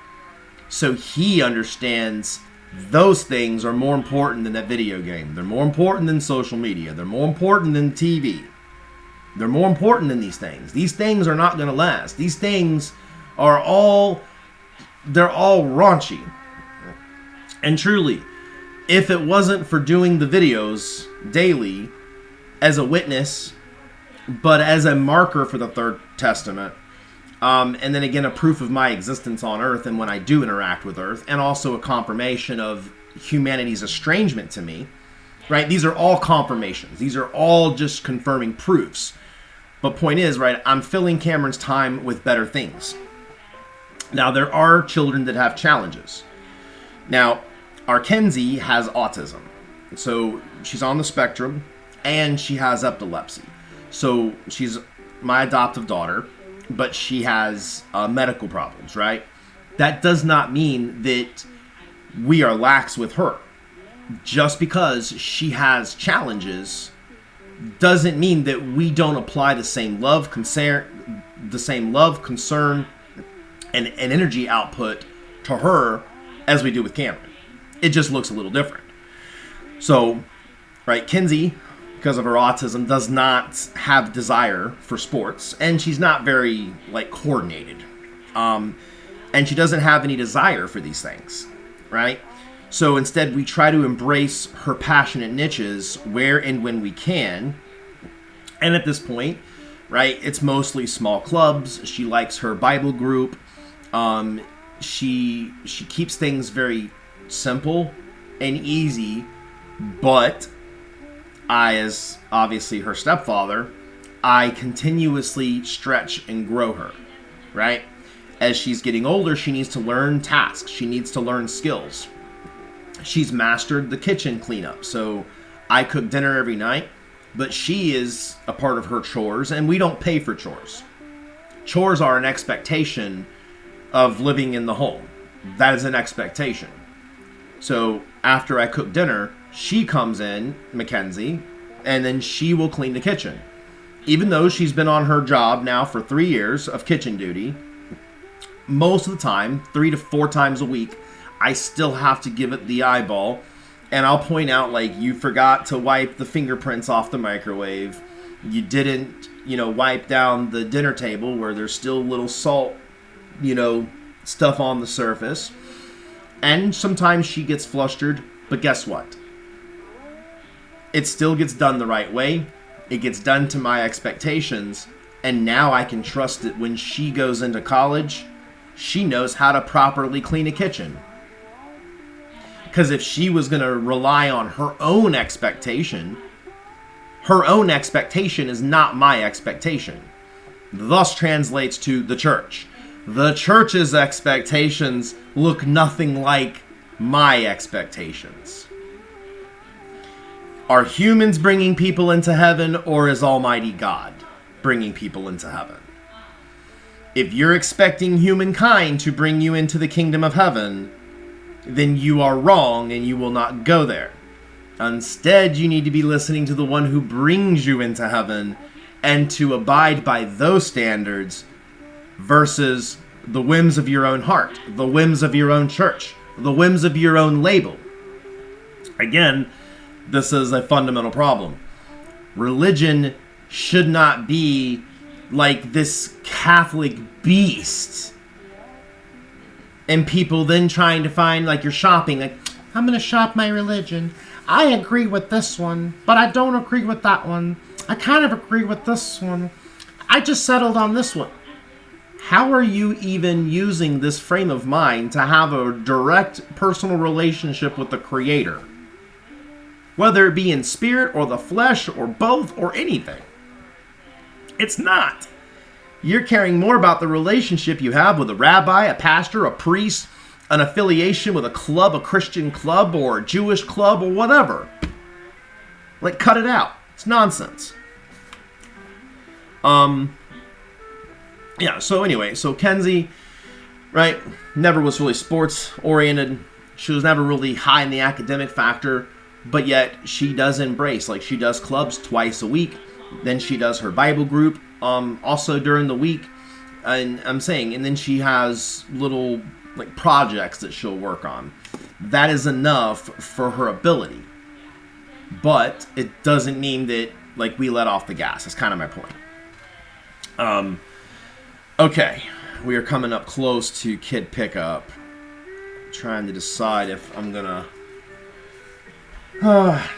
Speaker 1: so he understands those things are more important than that video game. They're more important than social media. They're more important than TV. They're more important than these things. These things are not going to last. These things are they're all raunchy. And truly, if it wasn't for doing the videos daily as a witness, but as a marker for the Third Testament, and then again, a proof of my existence on earth and when I do interact with earth, and also a confirmation of humanity's estrangement to me, right? These are all confirmations. These are all just confirming proofs. But point is, right, I'm filling Cameron's time with better things. Now, there are children that have challenges. Now, our Kenzie has autism. So she's on the spectrum, and she has epilepsy. So she's my adoptive daughter. but she has medical problems, right? That does not mean that we are lax with her. Just because she has challenges doesn't mean that we don't apply the same love, concern, and energy output to her as we do with Cameron. It just looks a little different. So, right, Kinsey, because of her autism, does not have desire for sports, and she's not very, coordinated. And she doesn't have any desire for these things, right? So instead, we try to embrace her passionate niches where and when we can. And at this point, right, it's mostly small clubs. She likes her Bible group. She keeps things very simple and easy, but I, as obviously her stepfather, I continuously stretch and grow her, right? As she's getting older, she needs to learn tasks. She needs to learn skills. She's mastered the kitchen cleanup, so I cook dinner every night, but she is a part of her chores, and we don't pay for chores. Chores are an expectation of living in the home. That is an expectation. So after I cook dinner, she comes in, Mackenzie, and then she will clean the kitchen. Even though she's been on her job now for 3 years of kitchen duty, most of the time, 3 to 4 times a week, I still have to give it the eyeball, and I'll point out, you forgot to wipe the fingerprints off the microwave. You didn't, wipe down the dinner table where there's still little salt, stuff on the surface. And sometimes she gets flustered, but guess what? It still gets done the right way. It gets done to my expectations, and now I can trust that when she goes into college, she knows how to properly clean a kitchen. Because if she was going to rely on her own expectation is not my expectation. Thus translates to the church. The church's expectations look nothing like my expectations. Are humans bringing people into heaven, or is Almighty God bringing people into heaven? If you're expecting humankind to bring you into the kingdom of heaven, then you are wrong and you will not go there. Instead, you need to be listening to the one who brings you into heaven and to abide by those standards versus the whims of your own heart, the whims of your own church, the whims of your own label. Again, this is a fundamental problem. Religion should not be like this Catholic beast. And people then trying to find, you're shopping, I'm going to shop my religion. I agree with this one, but I don't agree with that one. I kind of agree with this one. I just settled on this one. How are you even using this frame of mind to have a direct personal relationship with the Creator? Whether it be in spirit or the flesh or both or anything. It's not. You're caring more about the relationship you have with a rabbi, a pastor, a priest, an affiliation with a club, a Christian club, or a Jewish club, or whatever. Cut it out. It's nonsense. Yeah, so anyway, Kenzie, right, never was really sports oriented. She was never really high in the academic factor, but yet she does embrace, she does clubs twice a week. Then she does her Bible group, also during the week. And I'm saying, and then she has little, projects that she'll work on. That is enough for her ability. But it doesn't mean that, we let off the gas. That's kind of my point. Okay. We are coming up close to kid pickup. Trying to decide if I'm going to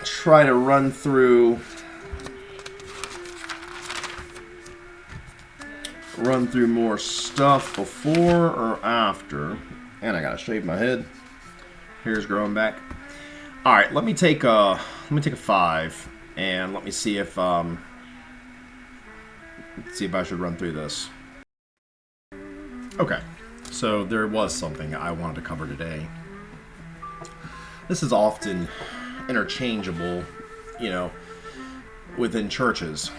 Speaker 1: try to run through more stuff before or after. And I gotta shave my head. Hair's growing back. All right, let me take a 5 and let me see if I should run through this. Okay, so there was something I wanted to cover today. This is often interchangeable, within churches.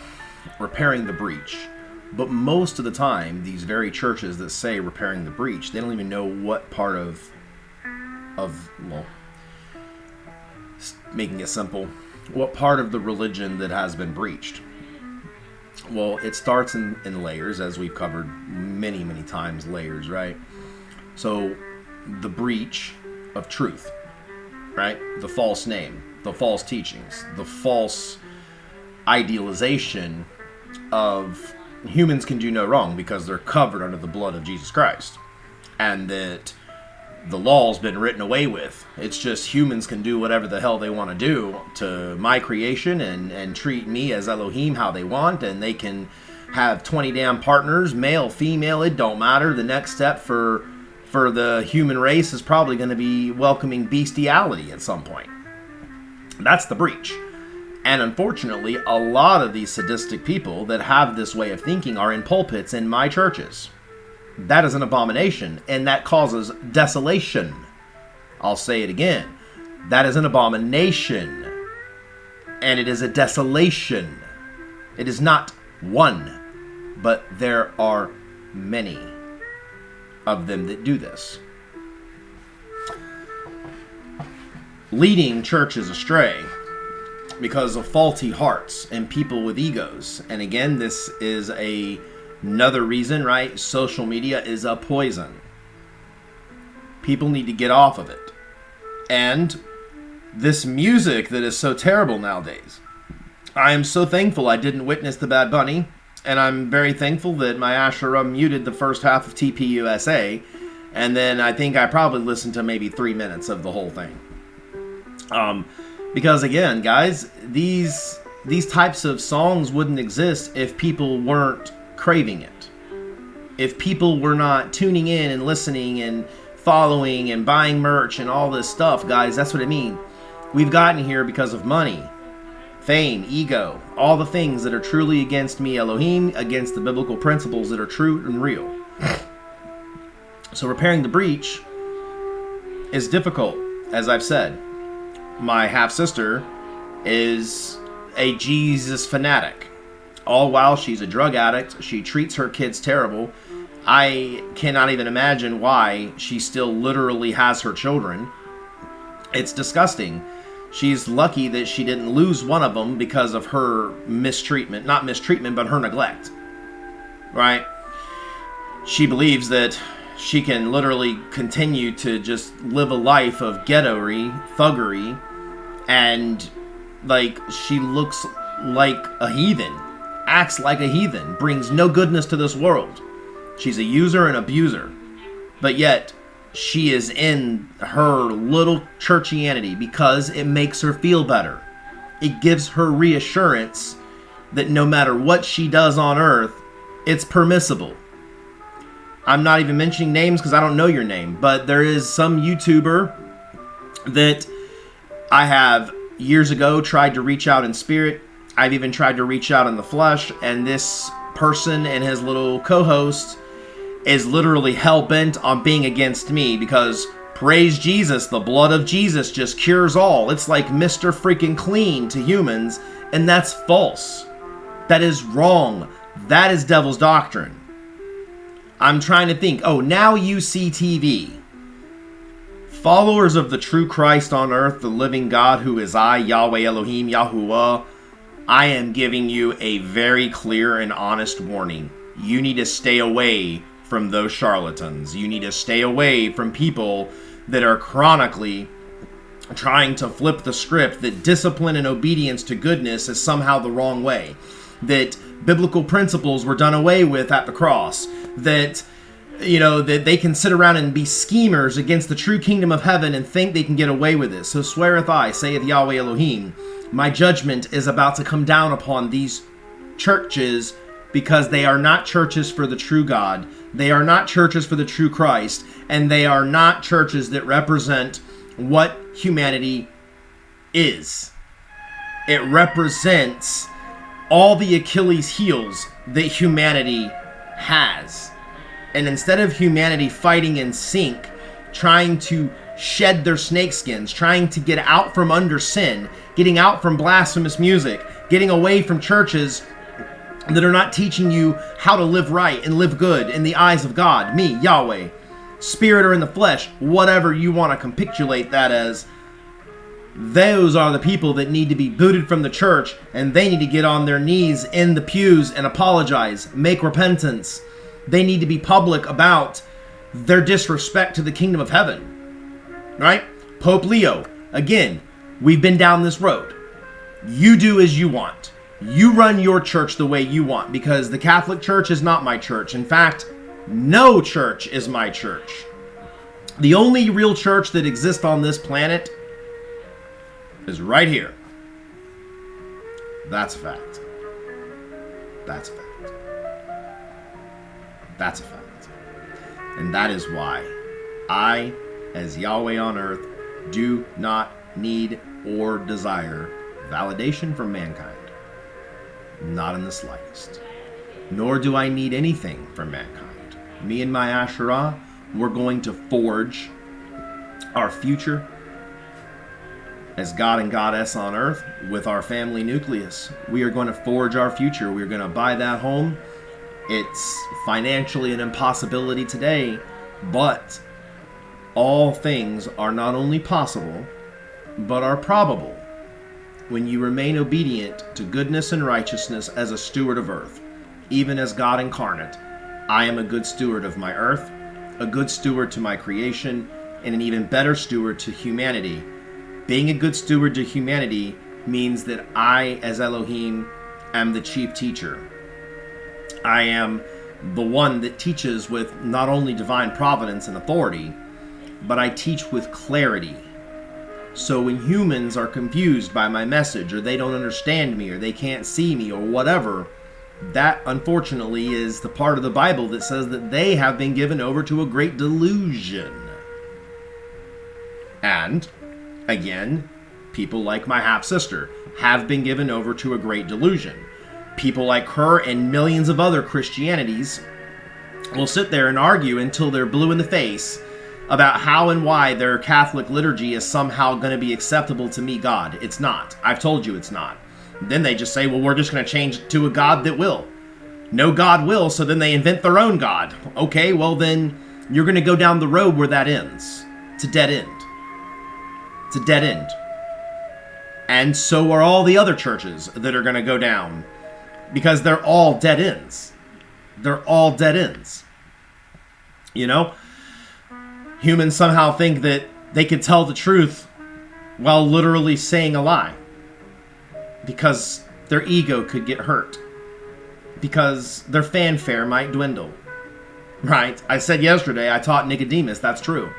Speaker 1: Repairing the breach. But most of the time, these very churches that say repairing the breach, they don't even know what part of well, making it simple, what part of the religion that has been breached. Well, it starts in layers, as we've covered many, many times, layers, right? So the breach of truth, right? The false name, the false teachings, the false idealization of humans can do no wrong because they're covered under the blood of Jesus Christ, and that the law's been written away with. It's just humans can do whatever the hell they want to do to my creation and treat me as Elohim how they want, and they can have 20 damn partners, male, female, it don't matter. The next step for the human race is probably going to be welcoming bestiality at some point. That's the breach. And unfortunately, a lot of these sadistic people that have this way of thinking are in pulpits in my churches. That is an abomination, and that causes desolation. I'll say it again. That is an abomination, and it is a desolation. It is not one, but there are many of them that do this. Leading churches astray because of faulty hearts and people with egos. And again, this is another reason, right? Social media is a poison. People need to get off of it. And this music that is so terrible nowadays. I am so thankful I didn't witness the Bad Bunny, and I'm very thankful that my Asherah muted the first half of TPUSA, and then I think I probably listened to maybe 3 minutes of the whole thing. Because again, guys, these types of songs wouldn't exist if people weren't craving it. If people were not tuning in and listening and following and buying merch and all this stuff, guys, that's what I mean. We've gotten here because of money, fame, ego, all the things that are truly against me, Elohim, against the biblical principles that are true and real. So repairing the breach is difficult, as I've said. My half-sister is a Jesus fanatic. All while she's a drug addict, she treats her kids terrible. I cannot even imagine why she still literally has her children. It's disgusting. She's lucky that she didn't lose one of them because of her mistreatment. Not mistreatment, but her neglect. Right? She believes that she can literally continue to just live a life of ghetto-y, thuggery, and like she looks like a heathen, acts like a heathen, brings no goodness to this world. She's a user and abuser, but yet she is in her little churchianity because it makes her feel better. It gives her reassurance that no matter what she does on earth, it's permissible. I'm not even mentioning names because I don't know your name, but there is some YouTuber that I have years ago tried to reach out in spirit. I've even tried to reach out in the flesh, and this person and his little co-host is literally hell-bent on being against me because, praise Jesus, the blood of Jesus just cures all. It's like Mr. Freaking Clean to humans, and that's false. That is wrong. That is devil's doctrine. I'm trying to think. Oh, now you see TV. Followers of the true Christ on earth, the living God who is I, Yahweh, Elohim, Yahuwah, I am giving you a very clear and honest warning. You need to stay away from those charlatans. You need to stay away from people that are chronically trying to flip the script, that discipline and obedience to goodness is somehow the wrong way, that biblical principles were done away with at the cross, that that they can sit around and be schemers against the true kingdom of heaven and think they can get away with it. So sweareth I, saith Yahweh Elohim, my judgment is about to come down upon these churches because they are not churches for the true God. They are not churches for the true Christ. And they are not churches that represent what humanity is. It represents all the Achilles heels that humanity has. And instead of humanity fighting in sync, trying to shed their snakeskins, trying to get out from under sin, getting out from blasphemous music, getting away from churches that are not teaching you how to live right and live good in the eyes of God, me, Yahweh, spirit or in the flesh, whatever you want to capitulate that as, those are the people that need to be booted from the church, and they need to get on their knees in the pews and apologize, make repentance. They need to be public about their disrespect to the kingdom of heaven. Right? Pope Leo, again, we've been down this road. You do as you want. You run your church the way you want, because the Catholic Church is not my church. In fact, no church is my church. The only real church that exists on this planet is right here. That's a fact. That's a fact. That's a fact. And that is why I, as Yahweh on earth, do not need or desire validation from mankind. Not in the slightest. Nor do I need anything from mankind. Me and my Asherah, we're going to forge our future as God and Goddess on earth with our family nucleus. We are going to forge our future. We're going to buy that home. It's financially an impossibility today, but all things are not only possible, but are probable when you remain obedient to goodness and righteousness as a steward of earth. Even as God incarnate, I am a good steward of my earth, a good steward to my creation, and an even better steward to humanity. Being a good steward to humanity means that I, as Elohim, am the chief teacher. I am the one that teaches with not only divine providence and authority, but I teach with clarity. So when humans are confused by my message, or they don't understand me, or they can't see me, or whatever, that unfortunately is the part of the Bible that says that they have been given over to a great delusion. And again, people like my half-sister have been given over to a great delusion. People like her and millions of other Christianities will sit there and argue until they're blue in the face about how and why their Catholic liturgy is somehow going to be acceptable to me, God. It's not. I've told you it's not. Then they just say, well, we're just going to change it to a God that will. No God will, so then they invent their own God. Okay, well then you're going to go down the road where that ends. It's a dead end. It's a dead end. And so are all the other churches that are going to go down, because they're all dead ends. They're all dead ends. You know? Humans somehow think that they could tell the truth while literally saying a lie, because their ego could get hurt, because their fanfare might dwindle. Right? I said yesterday, I taught Nicodemus, that's true.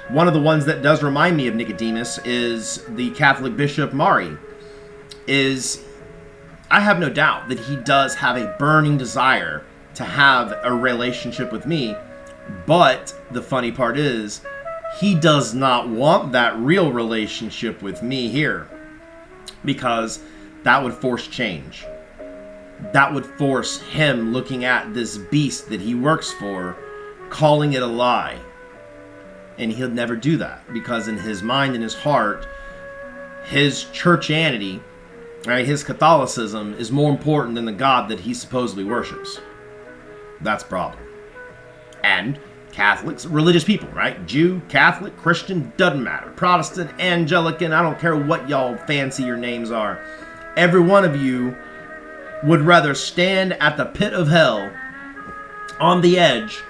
Speaker 1: One of the ones that does remind me of Nicodemus is the Catholic Bishop Mari. I have no doubt that he does have a burning desire to have a relationship with me, but the funny part is, he does not want that real relationship with me here, because that would force change. That would force him looking at this beast that he works for, calling it a lie. And he'll never do that, because in his mind and his heart, his churchianity, right, his Catholicism is more important than the God that he supposedly worships. That's a problem. And Catholics, religious people, right? Jew, Catholic, Christian, doesn't matter. Protestant, Anglican, I don't care what y'all fancy your names are. Every one of you would rather stand at the pit of hell on the edge,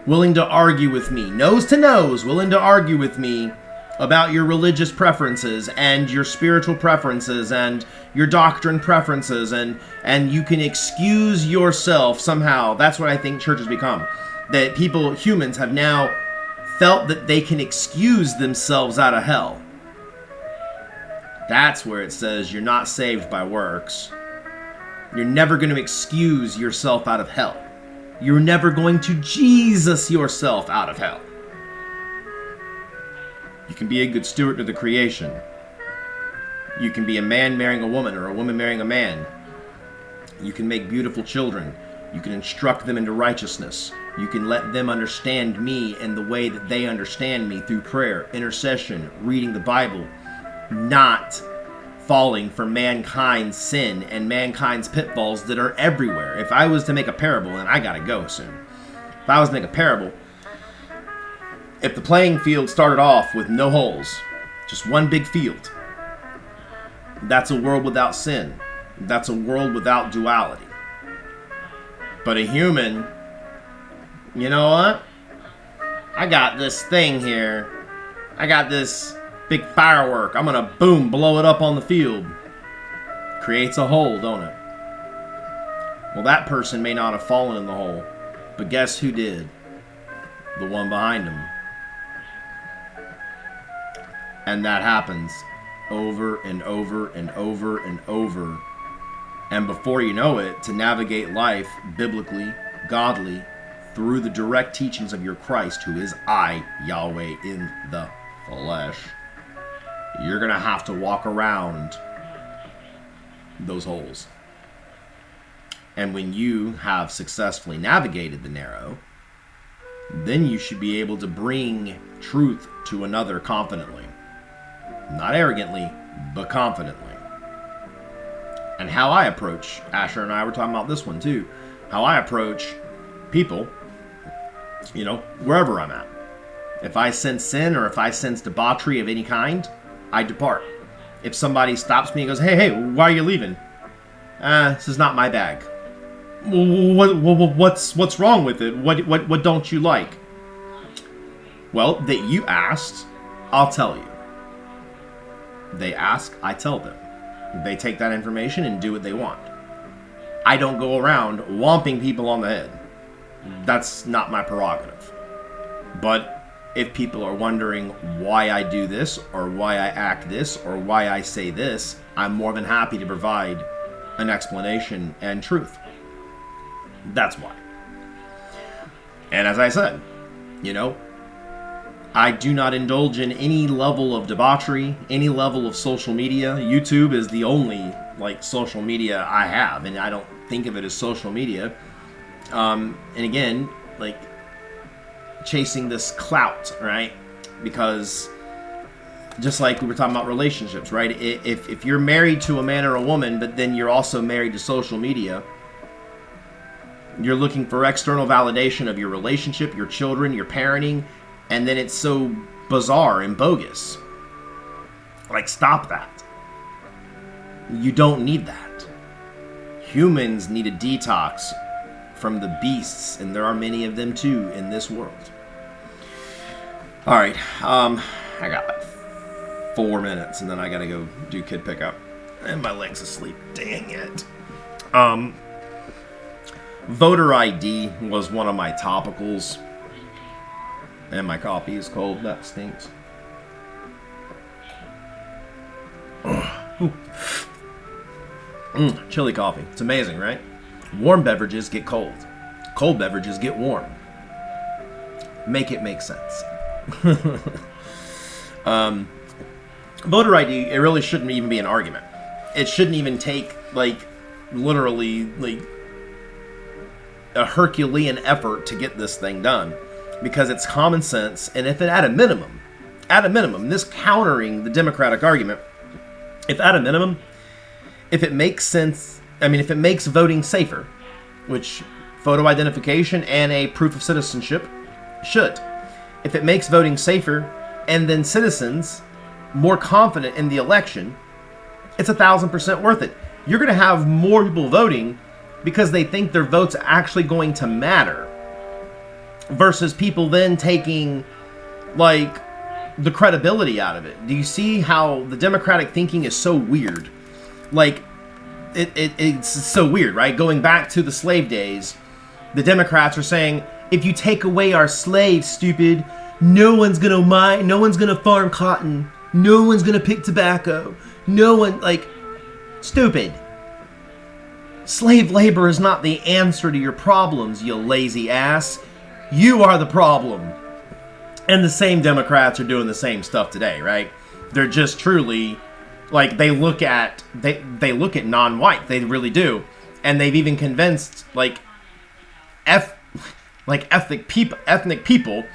Speaker 1: willing to argue with me, nose to nose, willing to argue with me about your religious preferences and your spiritual preferences and your doctrine preferences, and you can excuse yourself somehow. That's what I think church has become. That people, humans, have now felt that they can excuse themselves out of hell. That's where it says you're not saved by works. You're never going to excuse yourself out of hell. You're never going to Jesus yourself out of hell. You can be a good steward to the creation. You can be a man marrying a woman, or a woman marrying a man. You can make beautiful children. You can instruct them into righteousness. You can let them understand me in the way that they understand me, through prayer, intercession, reading the Bible, not falling for mankind's sin and mankind's pitfalls that are everywhere. If I was to make a parable, and I gotta go soon. If I was to make a parable, if the playing field started off with no holes, just one big field, that's a world without sin. That's a world without duality. But a human, you know what? I got this thing here. I got this big firework. I'm gonna boom, blow it up on the field. Creates a hole, don't it? Well, that person may not have fallen in the hole, but guess who did? The one behind him. And that happens over and over and over and over. And before you know it, to navigate life biblically, godly, through the direct teachings of your Christ, who is I, Yahweh, in the flesh, you're going to have to walk around those holes. And when you have successfully navigated the narrow, then you should be able to bring truth to another confidently. Not arrogantly, but confidently. And how I approach, Asher and I were talking about this one too, how I approach people, you know, wherever I'm at. If I sense sin or if I sense debauchery of any kind, I depart. If somebody stops me and goes, hey, why are you leaving? This is not my bag. What's wrong with it? What don't you like? Well, that you asked, I'll tell you. They ask, I tell them. They take that information and do what they want. I don't go around whomping people on the head. That's not my prerogative. But if people are wondering why I do this, or why I act this, or why I say this, I'm more than happy to provide an explanation and truth. That's why. And as I said, you know, I do not indulge in any level of debauchery, any level of social media. YouTube is the only, social media I have, and I don't think of it as social media. And again, chasing this clout, right? Because just like we were talking about relationships, right? If you're married to a man or a woman, but then you're also married to social media, you're looking for external validation of your relationship, your children, your parenting, and then it's so bizarre and bogus. Stop that. You don't need that. Humans need a detox from the beasts, and there are many of them too in this world. All right, I got 4 minutes, and then I gotta go do kid pickup, and my leg's asleep. Dang it. Voter ID was one of my topicals, and my coffee is cold. That stinks. Chilly coffee. It's amazing, right? Warm beverages get cold. Cold beverages get warm. Make it make sense. Voter ID, it really shouldn't even be an argument. It shouldn't even take, literally, a Herculean effort to get this thing done. Because it's common sense, and if it at a minimum, this countering the Democratic argument, if it makes sense, if it makes voting safer, which photo identification and a proof of citizenship should. If it makes voting safer and then citizens more confident in the election, it's 1,000% worth it. You're going to have more people voting because they think their vote's actually going to matter, versus people then taking the credibility out of it. Do you see how the Democratic thinking is so weird? It's so weird, right? Going back to the slave days, the Democrats are saying, if you take away our slaves, stupid, no one's gonna mine, no one's gonna farm cotton, no one's gonna pick tobacco, no one, stupid. Slave labor is not the answer to your problems, you lazy ass. You are the problem. And the same Democrats are doing the same stuff today, right? They're just truly, they look at non-white, they really do. And they've even convinced, ethnic people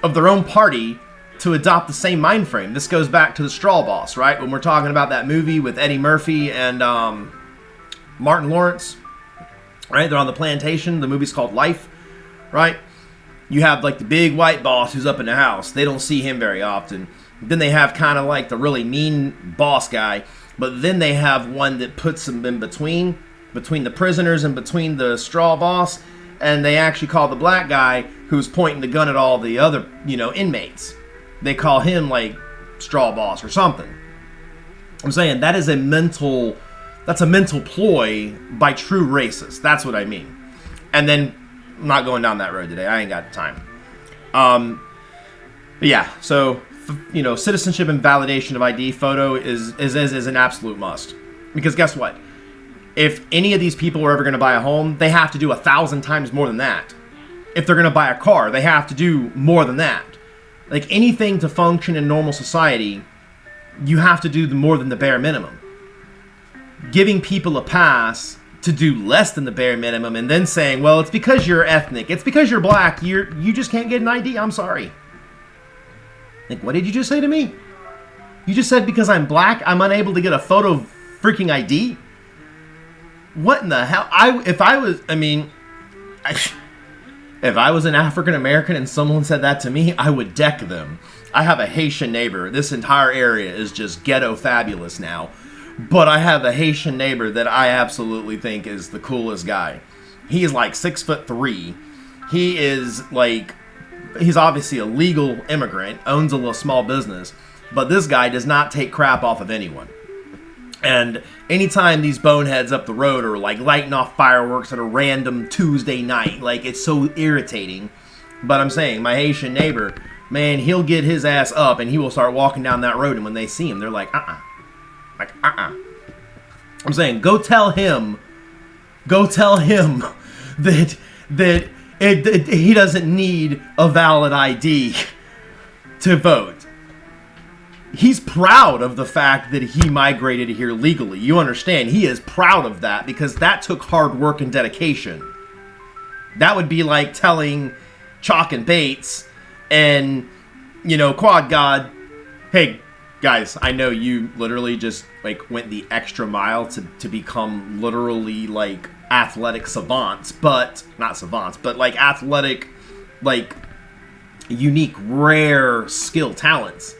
Speaker 1: of their own party to adopt the same mind frame. This goes back to the straw boss, right? When we're talking about that movie with Eddie Murphy and Martin Lawrence, right? They're on the plantation. The movie's called Life, right? You have like the big white boss who's up in the house. They don't see him very often. Then they have kind of like the really mean boss guy. But then they have one that puts them in between the prisoners and between the straw boss. And they actually call the black guy who's pointing the gun at all the other, inmates. They call him like straw boss or something. I'm saying that's a mental ploy by true racists. That's what I mean. And then I'm not going down that road today. I ain't got time. But yeah, so citizenship and validation of ID photo is an absolute must. Because guess what? If any of these people are ever going to buy a home, they have to do 1,000 times more than that. If they're going to buy a car, they have to do more than that. Like anything to function in normal society, you have to do more than the bare minimum. Giving people a pass to do less than the bare minimum and then saying, well, it's because you're ethnic, it's because you're black, you just can't get an ID, I'm sorry. Like, what did you just say to me? You just said because I'm black, I'm unable to get a photo freaking ID? What in the hell? If I was an African American and someone said that to me, I would deck them. I have a Haitian neighbor. This entire area is just ghetto fabulous now. But I have a Haitian neighbor that I absolutely think is the coolest guy. He is like 6'3". He is like, he's obviously a legal immigrant, owns a little small business, but this guy does not take crap off of anyone. And anytime these boneheads up the road are like lighting off fireworks at a random Tuesday night, like it's so irritating. But I'm saying, my Haitian neighbor, man, he'll get his ass up and he will start walking down that road. And when they see him, they're like, I'm saying, go tell him that he doesn't need a valid ID to vote. He's proud of the fact that he migrated here legally. You understand? He is proud of that because that took hard work and dedication. That would be like telling Chalk and Bates and, Quad God, hey, guys, I know you literally just like went the extra mile to become literally like athletic savants, but not savants, but like athletic, like unique, rare skill talents.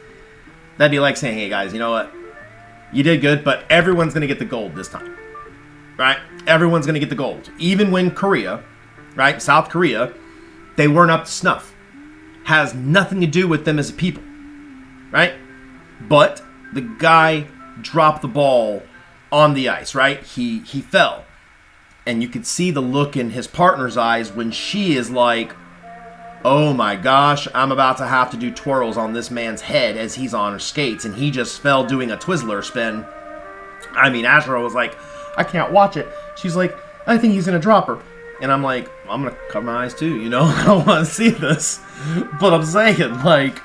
Speaker 1: That'd be like saying, hey guys, you know what? You did good, but everyone's going to get the gold this time. Right? Everyone's going to get the gold. Even when Korea, right, South Korea, they weren't up to snuff. Has nothing to do with them as a people. Right? But the guy dropped the ball on the ice, right? He fell. And you could see the look in his partner's eyes when she is like, oh my gosh, I'm about to have to do twirls on this man's head as he's on her skates, and he just fell doing a Twizzler spin. I mean, Ashra was like, I can't watch it. She's like, I think he's going to drop her. And I'm like, I'm going to cover my eyes too, I don't want to see this. But I'm saying, like,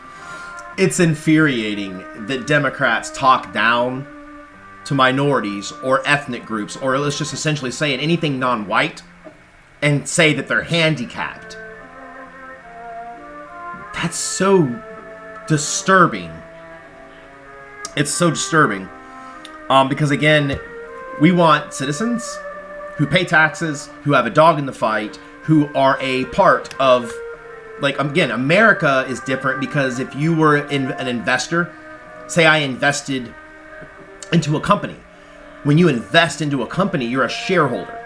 Speaker 1: it's infuriating that Democrats talk down to minorities or ethnic groups, or let's just essentially say it, anything non-white, and say that they're handicapped. That's so disturbing. It's so disturbing. Because again, we want citizens who pay taxes, who have a dog in the fight, who are a part of, like, again, America is different because if you were an investor, say I invested into a company. When you invest into a company, you're a shareholder.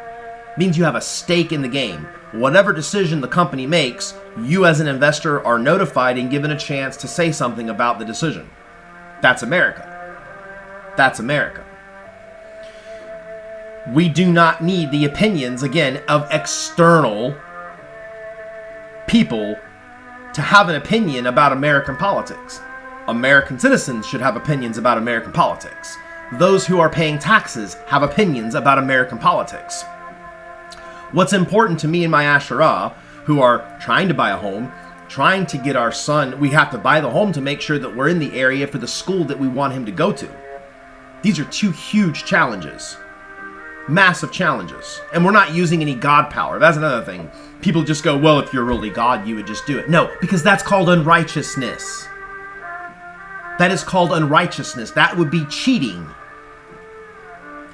Speaker 1: It means you have a stake in the game. Whatever decision the company makes, you as an investor are notified and given a chance to say something about the decision. That's America. That's America. We do not need the opinions, again, of external people to have an opinion about American politics. American citizens should have opinions about American politics. Those who are paying taxes have opinions about American politics. What's important to me and my Asherah, who are trying to buy a home, trying to get our son, we have to buy the home to make sure that we're in the area for the school that we want him to go to. These are two huge challenges. Massive challenges. And we're not using any God power. That's another thing. People just go, well, if you're really God, you would just do it. No, because that's called unrighteousness. That is called unrighteousness. That would be cheating.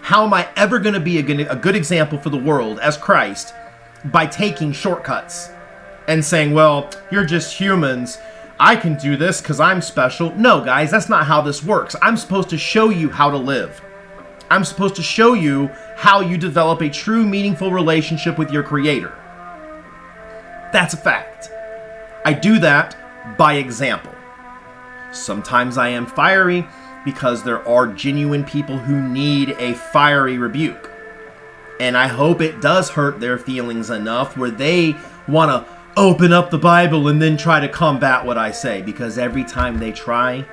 Speaker 1: How am I ever going to be a good example for the world as Christ by taking shortcuts and saying, well, you're just humans. I can do this because I'm special. No, guys, that's not how this works. I'm supposed to show you how to live. I'm supposed to show you how you develop a true, meaningful relationship with your Creator. That's a fact. I do that by example. Sometimes I am fiery because there are genuine people who need a fiery rebuke. And I hope it does hurt their feelings enough where they want to open up the Bible and then try to combat what I say. Because every time they try,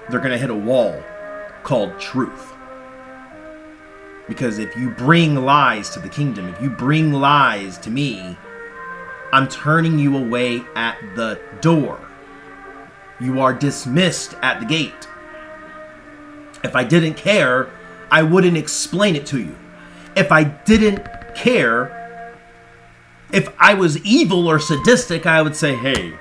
Speaker 1: they're going to hit a wall called truth. Because if you bring lies to the kingdom, if you bring lies to me, I'm turning you away at the door. You are dismissed at the gate. If I didn't care, I wouldn't explain it to you. If I didn't care, if I was evil or sadistic, I would say, hey,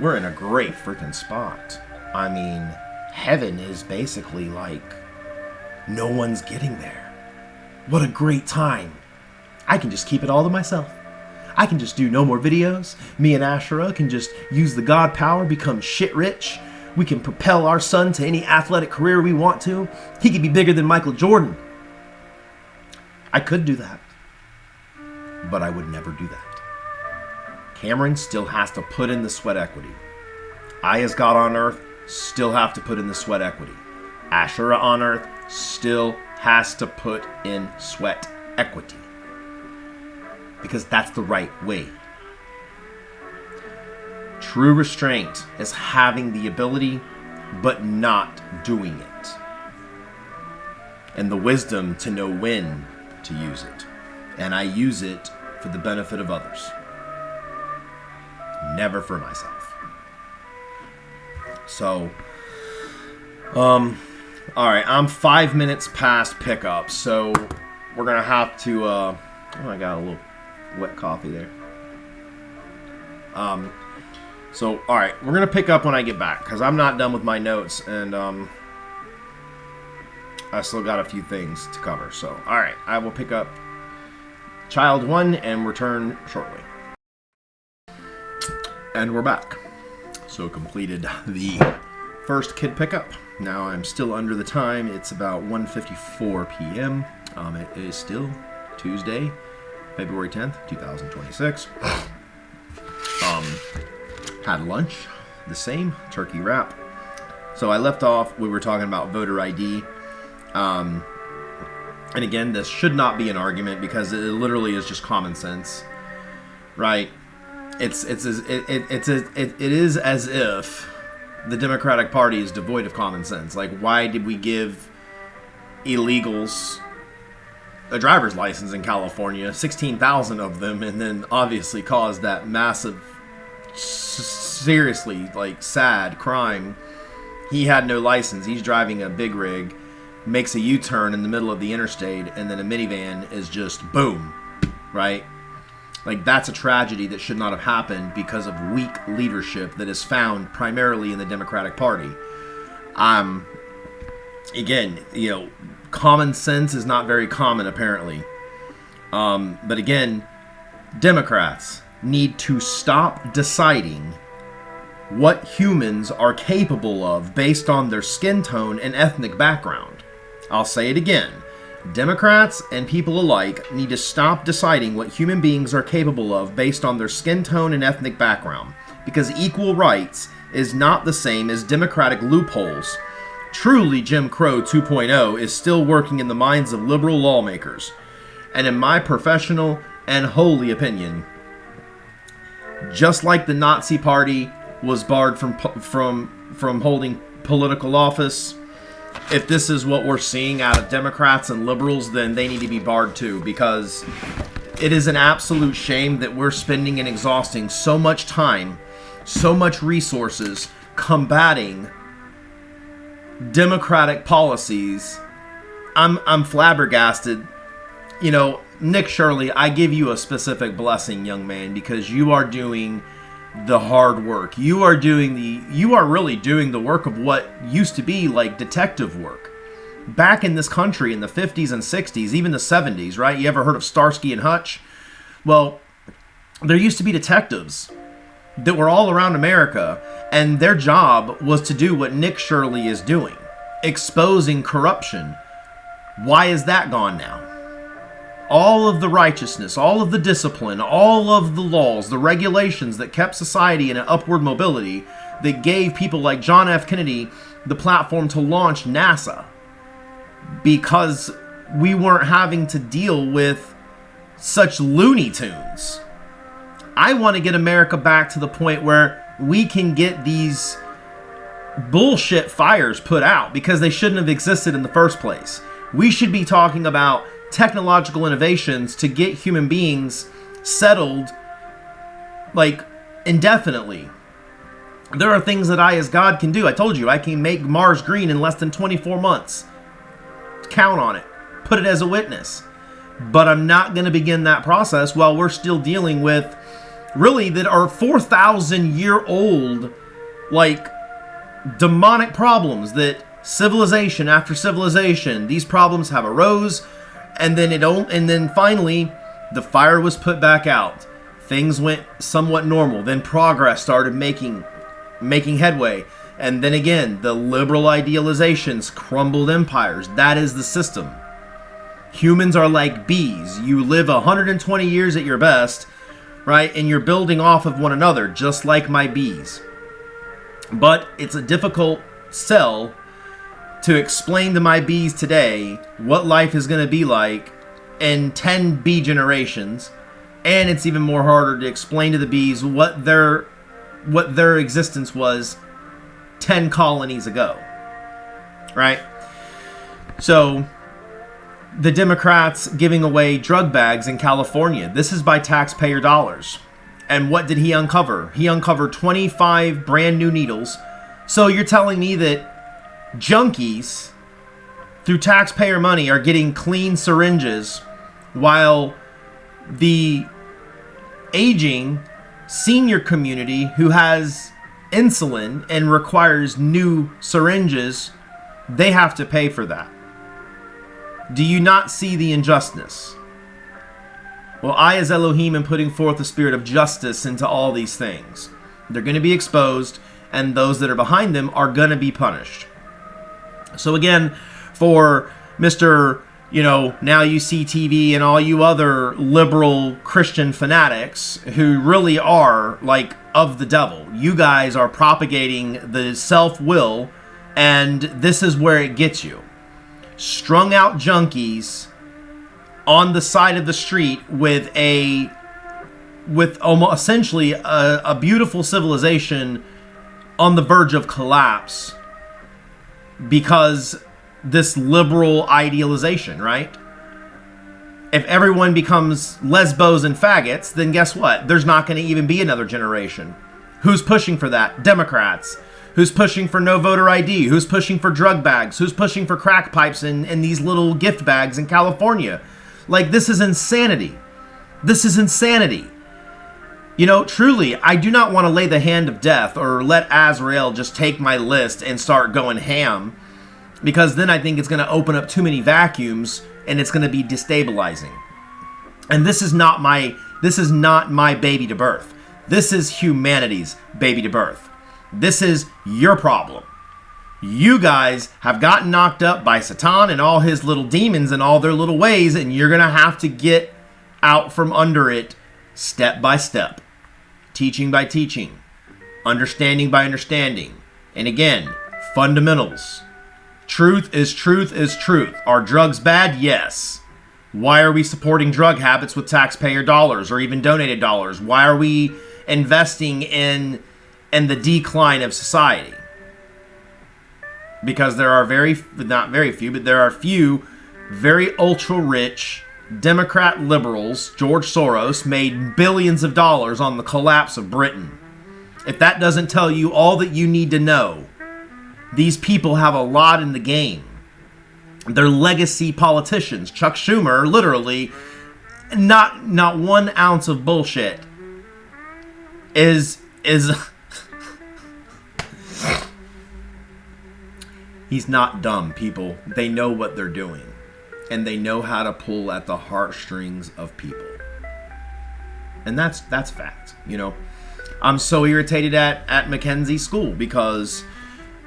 Speaker 1: we're in a great freaking spot. I mean, heaven is basically like no one's getting there. What a great time. I can just keep it all to myself. I can just do no more videos. Me and Asherah can just use the God power, become shit rich. We can propel our son to any athletic career we want to. He could be bigger than Michael Jordan. I could do that, but I would never do that. Cameron still has to put in the sweat equity. I, as God on earth, still have to put in the sweat equity. Asherah on earth still has to put in sweat equity. Because that's the right way. True restraint is having the ability, but not doing it. And the wisdom to know when to use it. And I use it for the benefit of others. Never for myself. So, alright, I'm 5 minutes past pickup, so we're gonna have to, oh, I got a little wet coffee there. So, alright, we're going to pick up when I get back, because I'm not done with my notes, and I still got a few things to cover. So, alright, I will pick up Child 1 and return shortly. And we're back. So, completed the first kid pickup. Now I'm still under the time. It's about 1:54 p.m. It is still Tuesday, February 10th, 2026. Had lunch, the same, turkey wrap. So I left off, we were talking about voter ID. And again, this should not be an argument because it literally is just common sense, right? It is as if the Democratic Party is devoid of common sense. Like, why did we give illegals a driver's license in California, 16,000 of them, and then obviously caused that massive, seriously, like, sad crime? He had no license. He's driving a big rig, makes a U-turn in the middle of the interstate, and then a minivan is just boom, right? Like, that's a tragedy that should not have happened because of weak leadership that is found primarily in the Democratic Party. Again, you know, common sense is not very common, apparently. But again, Democrats need to stop deciding what humans are capable of based on their skin tone and ethnic background. I'll say it again. Democrats and people alike need to stop deciding what human beings are capable of based on their skin tone and ethnic background, because equal rights is not the same as democratic loopholes. Truly, Jim Crow 2.0 is still working in the minds of liberal lawmakers, and in my professional and holy opinion, just like the Nazi Party was barred from holding political office, if this is what we're seeing out of Democrats and liberals, then they need to be barred too, because it is an absolute shame that we're spending and exhausting so much time, so much resources combating democratic policies. I'm flabbergasted. You know, Nick Shirley, I give you a specific blessing, young man, because you are doing the hard work. You are really doing the work of what used to be like detective work. Back in this country in the 50s and 60s, even the 70s, right? You ever heard of Starsky and Hutch? Well, there used to be detectives that were all around America, and their job was to do what Nick Shirley is doing, exposing corruption. Why is that gone now? All of the righteousness, all of the discipline, all of the laws, the regulations that kept society in an upward mobility, that gave people like John F. Kennedy the platform to launch NASA, because we weren't having to deal with such Looney Tunes. I want to get America back to the point where we can get these bullshit fires put out, because they shouldn't have existed in the first place. We should be talking about technological innovations to get human beings settled, like, indefinitely. There are things that I, as God, can do. I told you, I can make Mars green in less than 24 months. Count on it. Put it as a witness. But I'm not going to begin that process while we're still dealing with, really, that are 4,000-year-old, like, demonic problems that civilization after civilization, these problems have arose, and then finally the fire was put back out. Things went somewhat normal. Then progress started making headway, and then again the liberal idealizations crumbled empires. That is the system. Humans are like bees. You live 120 years at your best, right? And you're building off of one another, just like my bees. But it's a difficult sell to explain to my bees today what life is going to be like in 10 bee generations, and it's even more harder to explain to the bees what their existence was 10 colonies ago, right? So the Democrats giving away drug bags in California, this is by taxpayer dollars. And what did he uncover? He uncovered 25 brand new needles. So you're telling me that junkies, through taxpayer money, are getting clean syringes, while the aging senior community who has insulin and requires new syringes, they have to pay for that? Do you not see the injustice? Well, I, as Elohim, am putting forth the spirit of justice into all these things. They're going to be exposed, and those that are behind them are going to be punished. So again, for Mr., Now You See TV and all you other liberal Christian fanatics who really are, like, of the devil, you guys are propagating the self-will, and this is where it gets you. Strung out junkies on the side of the street with almost essentially a beautiful civilization on the verge of collapse, because this liberal idealization, right? If everyone becomes lesbos and faggots, then guess what? There's not going to even be another generation. Who's pushing for that? Democrats. Who's pushing for no voter ID? Who's pushing for drug bags? Who's pushing for crack pipes and these little gift bags in California? Like, this is insanity. This is insanity. Truly, I do not want to lay the hand of death or let Azrael just take my list and start going ham, because then I think it's going to open up too many vacuums and it's going to be destabilizing. And this is not my baby to birth. This is humanity's baby to birth. This is your problem. You guys have gotten knocked up by Satan and all his little demons and all their little ways, and you're going to have to get out from under it step by step. Teaching by teaching. Understanding by understanding. And again, fundamentals. Truth is truth is truth. Are drugs bad? Yes. Why are we supporting drug habits with taxpayer dollars or even donated dollars? Why are we investing in the decline of society? Because there are there are few very ultra-rich Democrat liberals. George Soros made billions of dollars on the collapse of Britain. If that doesn't tell you all that you need to know, these people have a lot in the game. They're legacy politicians. Chuck Schumer, literally, not 1 ounce of bullshit, is is he's not dumb, people. They know what they're doing. And they know how to pull at the heartstrings of people. And that's fact, you know. I'm so irritated at Mackenzie's school because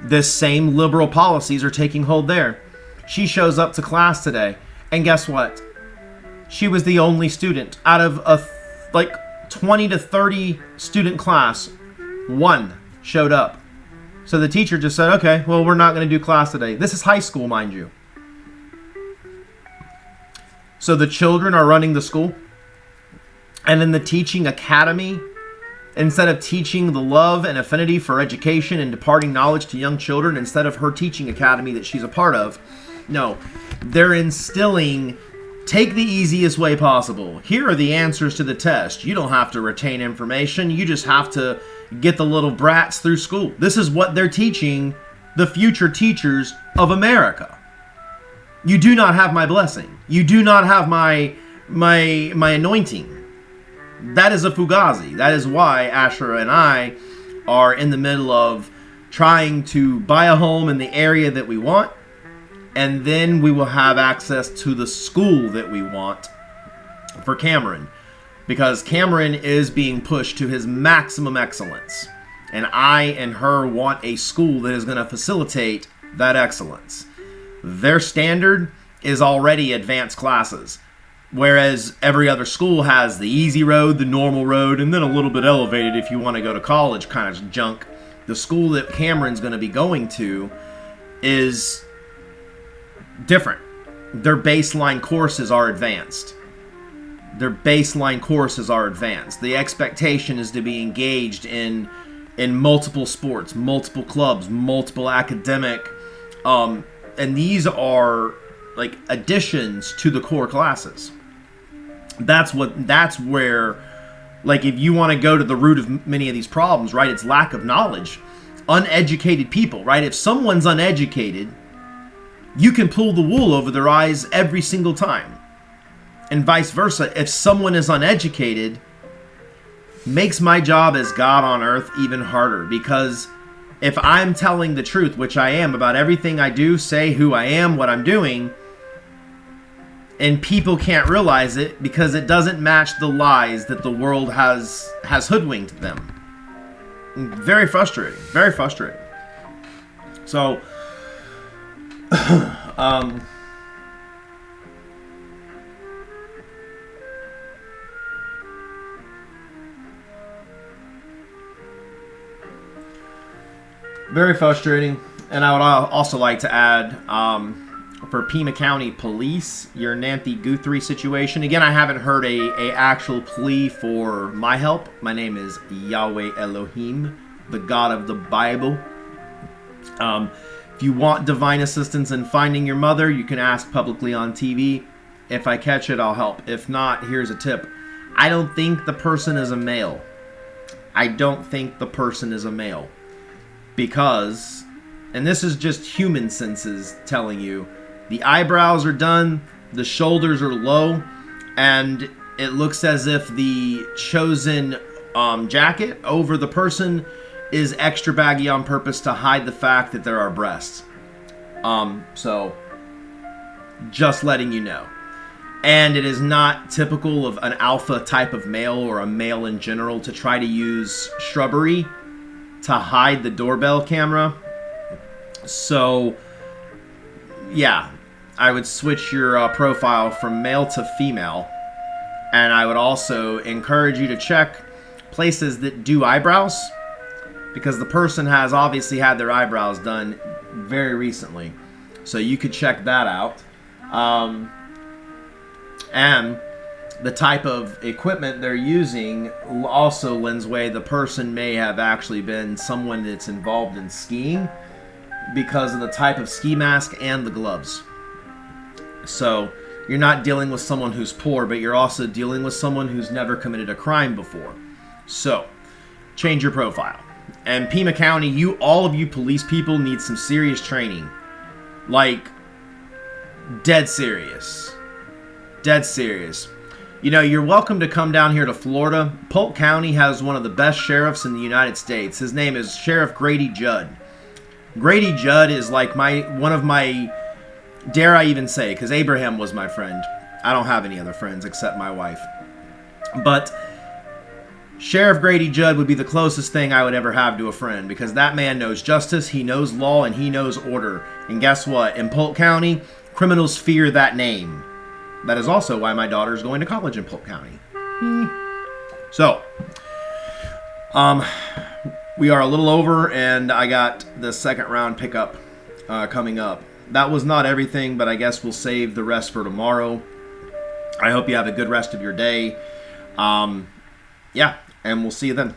Speaker 1: this same liberal policies are taking hold there. She shows up to class today, and guess what? She was the only student out of a 20 to 30 student class. One showed up. So the teacher just said, okay, well, we're not going to do class today. This is high school, mind you. So the children are running the school. And in the teaching academy, instead of teaching the love and affinity for education and imparting knowledge to young children, instead of her teaching academy that she's a part of, no, they're instilling, take the easiest way possible. Here are the answers to the test. You don't have to retain information. You just have to get the little brats through school. This is what they're teaching the future teachers of America. You do not have my blessing. You do not have my anointing. That is a fugazi. That is why Asher and I are in the middle of trying to buy a home in the area that we want, and then we will have access to the school that we want for Cameron, because Cameron is being pushed to his maximum excellence, and I and her want a school that is going to facilitate that excellence. Their standard is already advanced classes, whereas every other school has the easy road, the normal road, and then a little bit elevated if you want to go to college kind of junk. The school that Cameron's going to be going to is different. Their baseline courses are advanced. The expectation is to be engaged in multiple sports, multiple clubs, multiple academic, and these are like additions to the core classes. That's where, like, if you want to go to the root of many of these problems, right, it's lack of knowledge. Uneducated people, right? If someone's uneducated, you can pull the wool over their eyes every single time. And vice versa, if someone is uneducated, makes my job as God on earth even harder, because if I'm telling the truth, which I am, about everything I do, say, who I am, what I'm doing, and people can't realize it because it doesn't match the lies that the world has hoodwinked them. Very frustrating. Very frustrating. So, very frustrating. And I would also like to add, for Pima County Police, your Nancy Guthrie situation. Again, I haven't heard a actual plea for my help. My name is Yahweh Elohim, the God of the Bible. If you want divine assistance in finding your mother, you can ask publicly on TV. If I catch it, I'll help. If not, here's a tip. I don't think the person is a male. Because, and this is just human senses telling you, the eyebrows are done, the shoulders are low, and it looks as if the chosen jacket over the person is extra baggy on purpose to hide the fact that there are breasts. So, just letting you know. And it is not typical of an alpha type of male or a male in general to try to use shrubbery to hide the doorbell camera. So, yeah, I would switch your profile from male to female. And I would also encourage you to check places that do eyebrows, because the person has obviously had their eyebrows done very recently. So you could check that out. And the type of equipment they're using also lends way the person may have actually been someone that's involved in skiing, because of the type of ski mask and the gloves. So you're not dealing with someone who's poor, but you're also dealing with someone who's never committed a crime before. So change your profile. And Pima County, all of you police people need some serious training. Like, dead serious. You know, you're welcome to come down here to Florida. Polk County has one of the best sheriffs in the United States. His name is Sheriff Grady Judd. Grady Judd is like one of my, dare I even say, because Abraham was my friend. I don't have any other friends except my wife. But Sheriff Grady Judd would be the closest thing I would ever have to a friend, because that man knows justice, he knows law, and he knows order. And guess what? In Polk County, criminals fear that name. That is also why my daughter is going to college in Polk County. So, we are a little over, and I got the second round pickup coming up. That was not everything, but I guess we'll save the rest for tomorrow. I hope you have a good rest of your day. Yeah, and we'll see you then.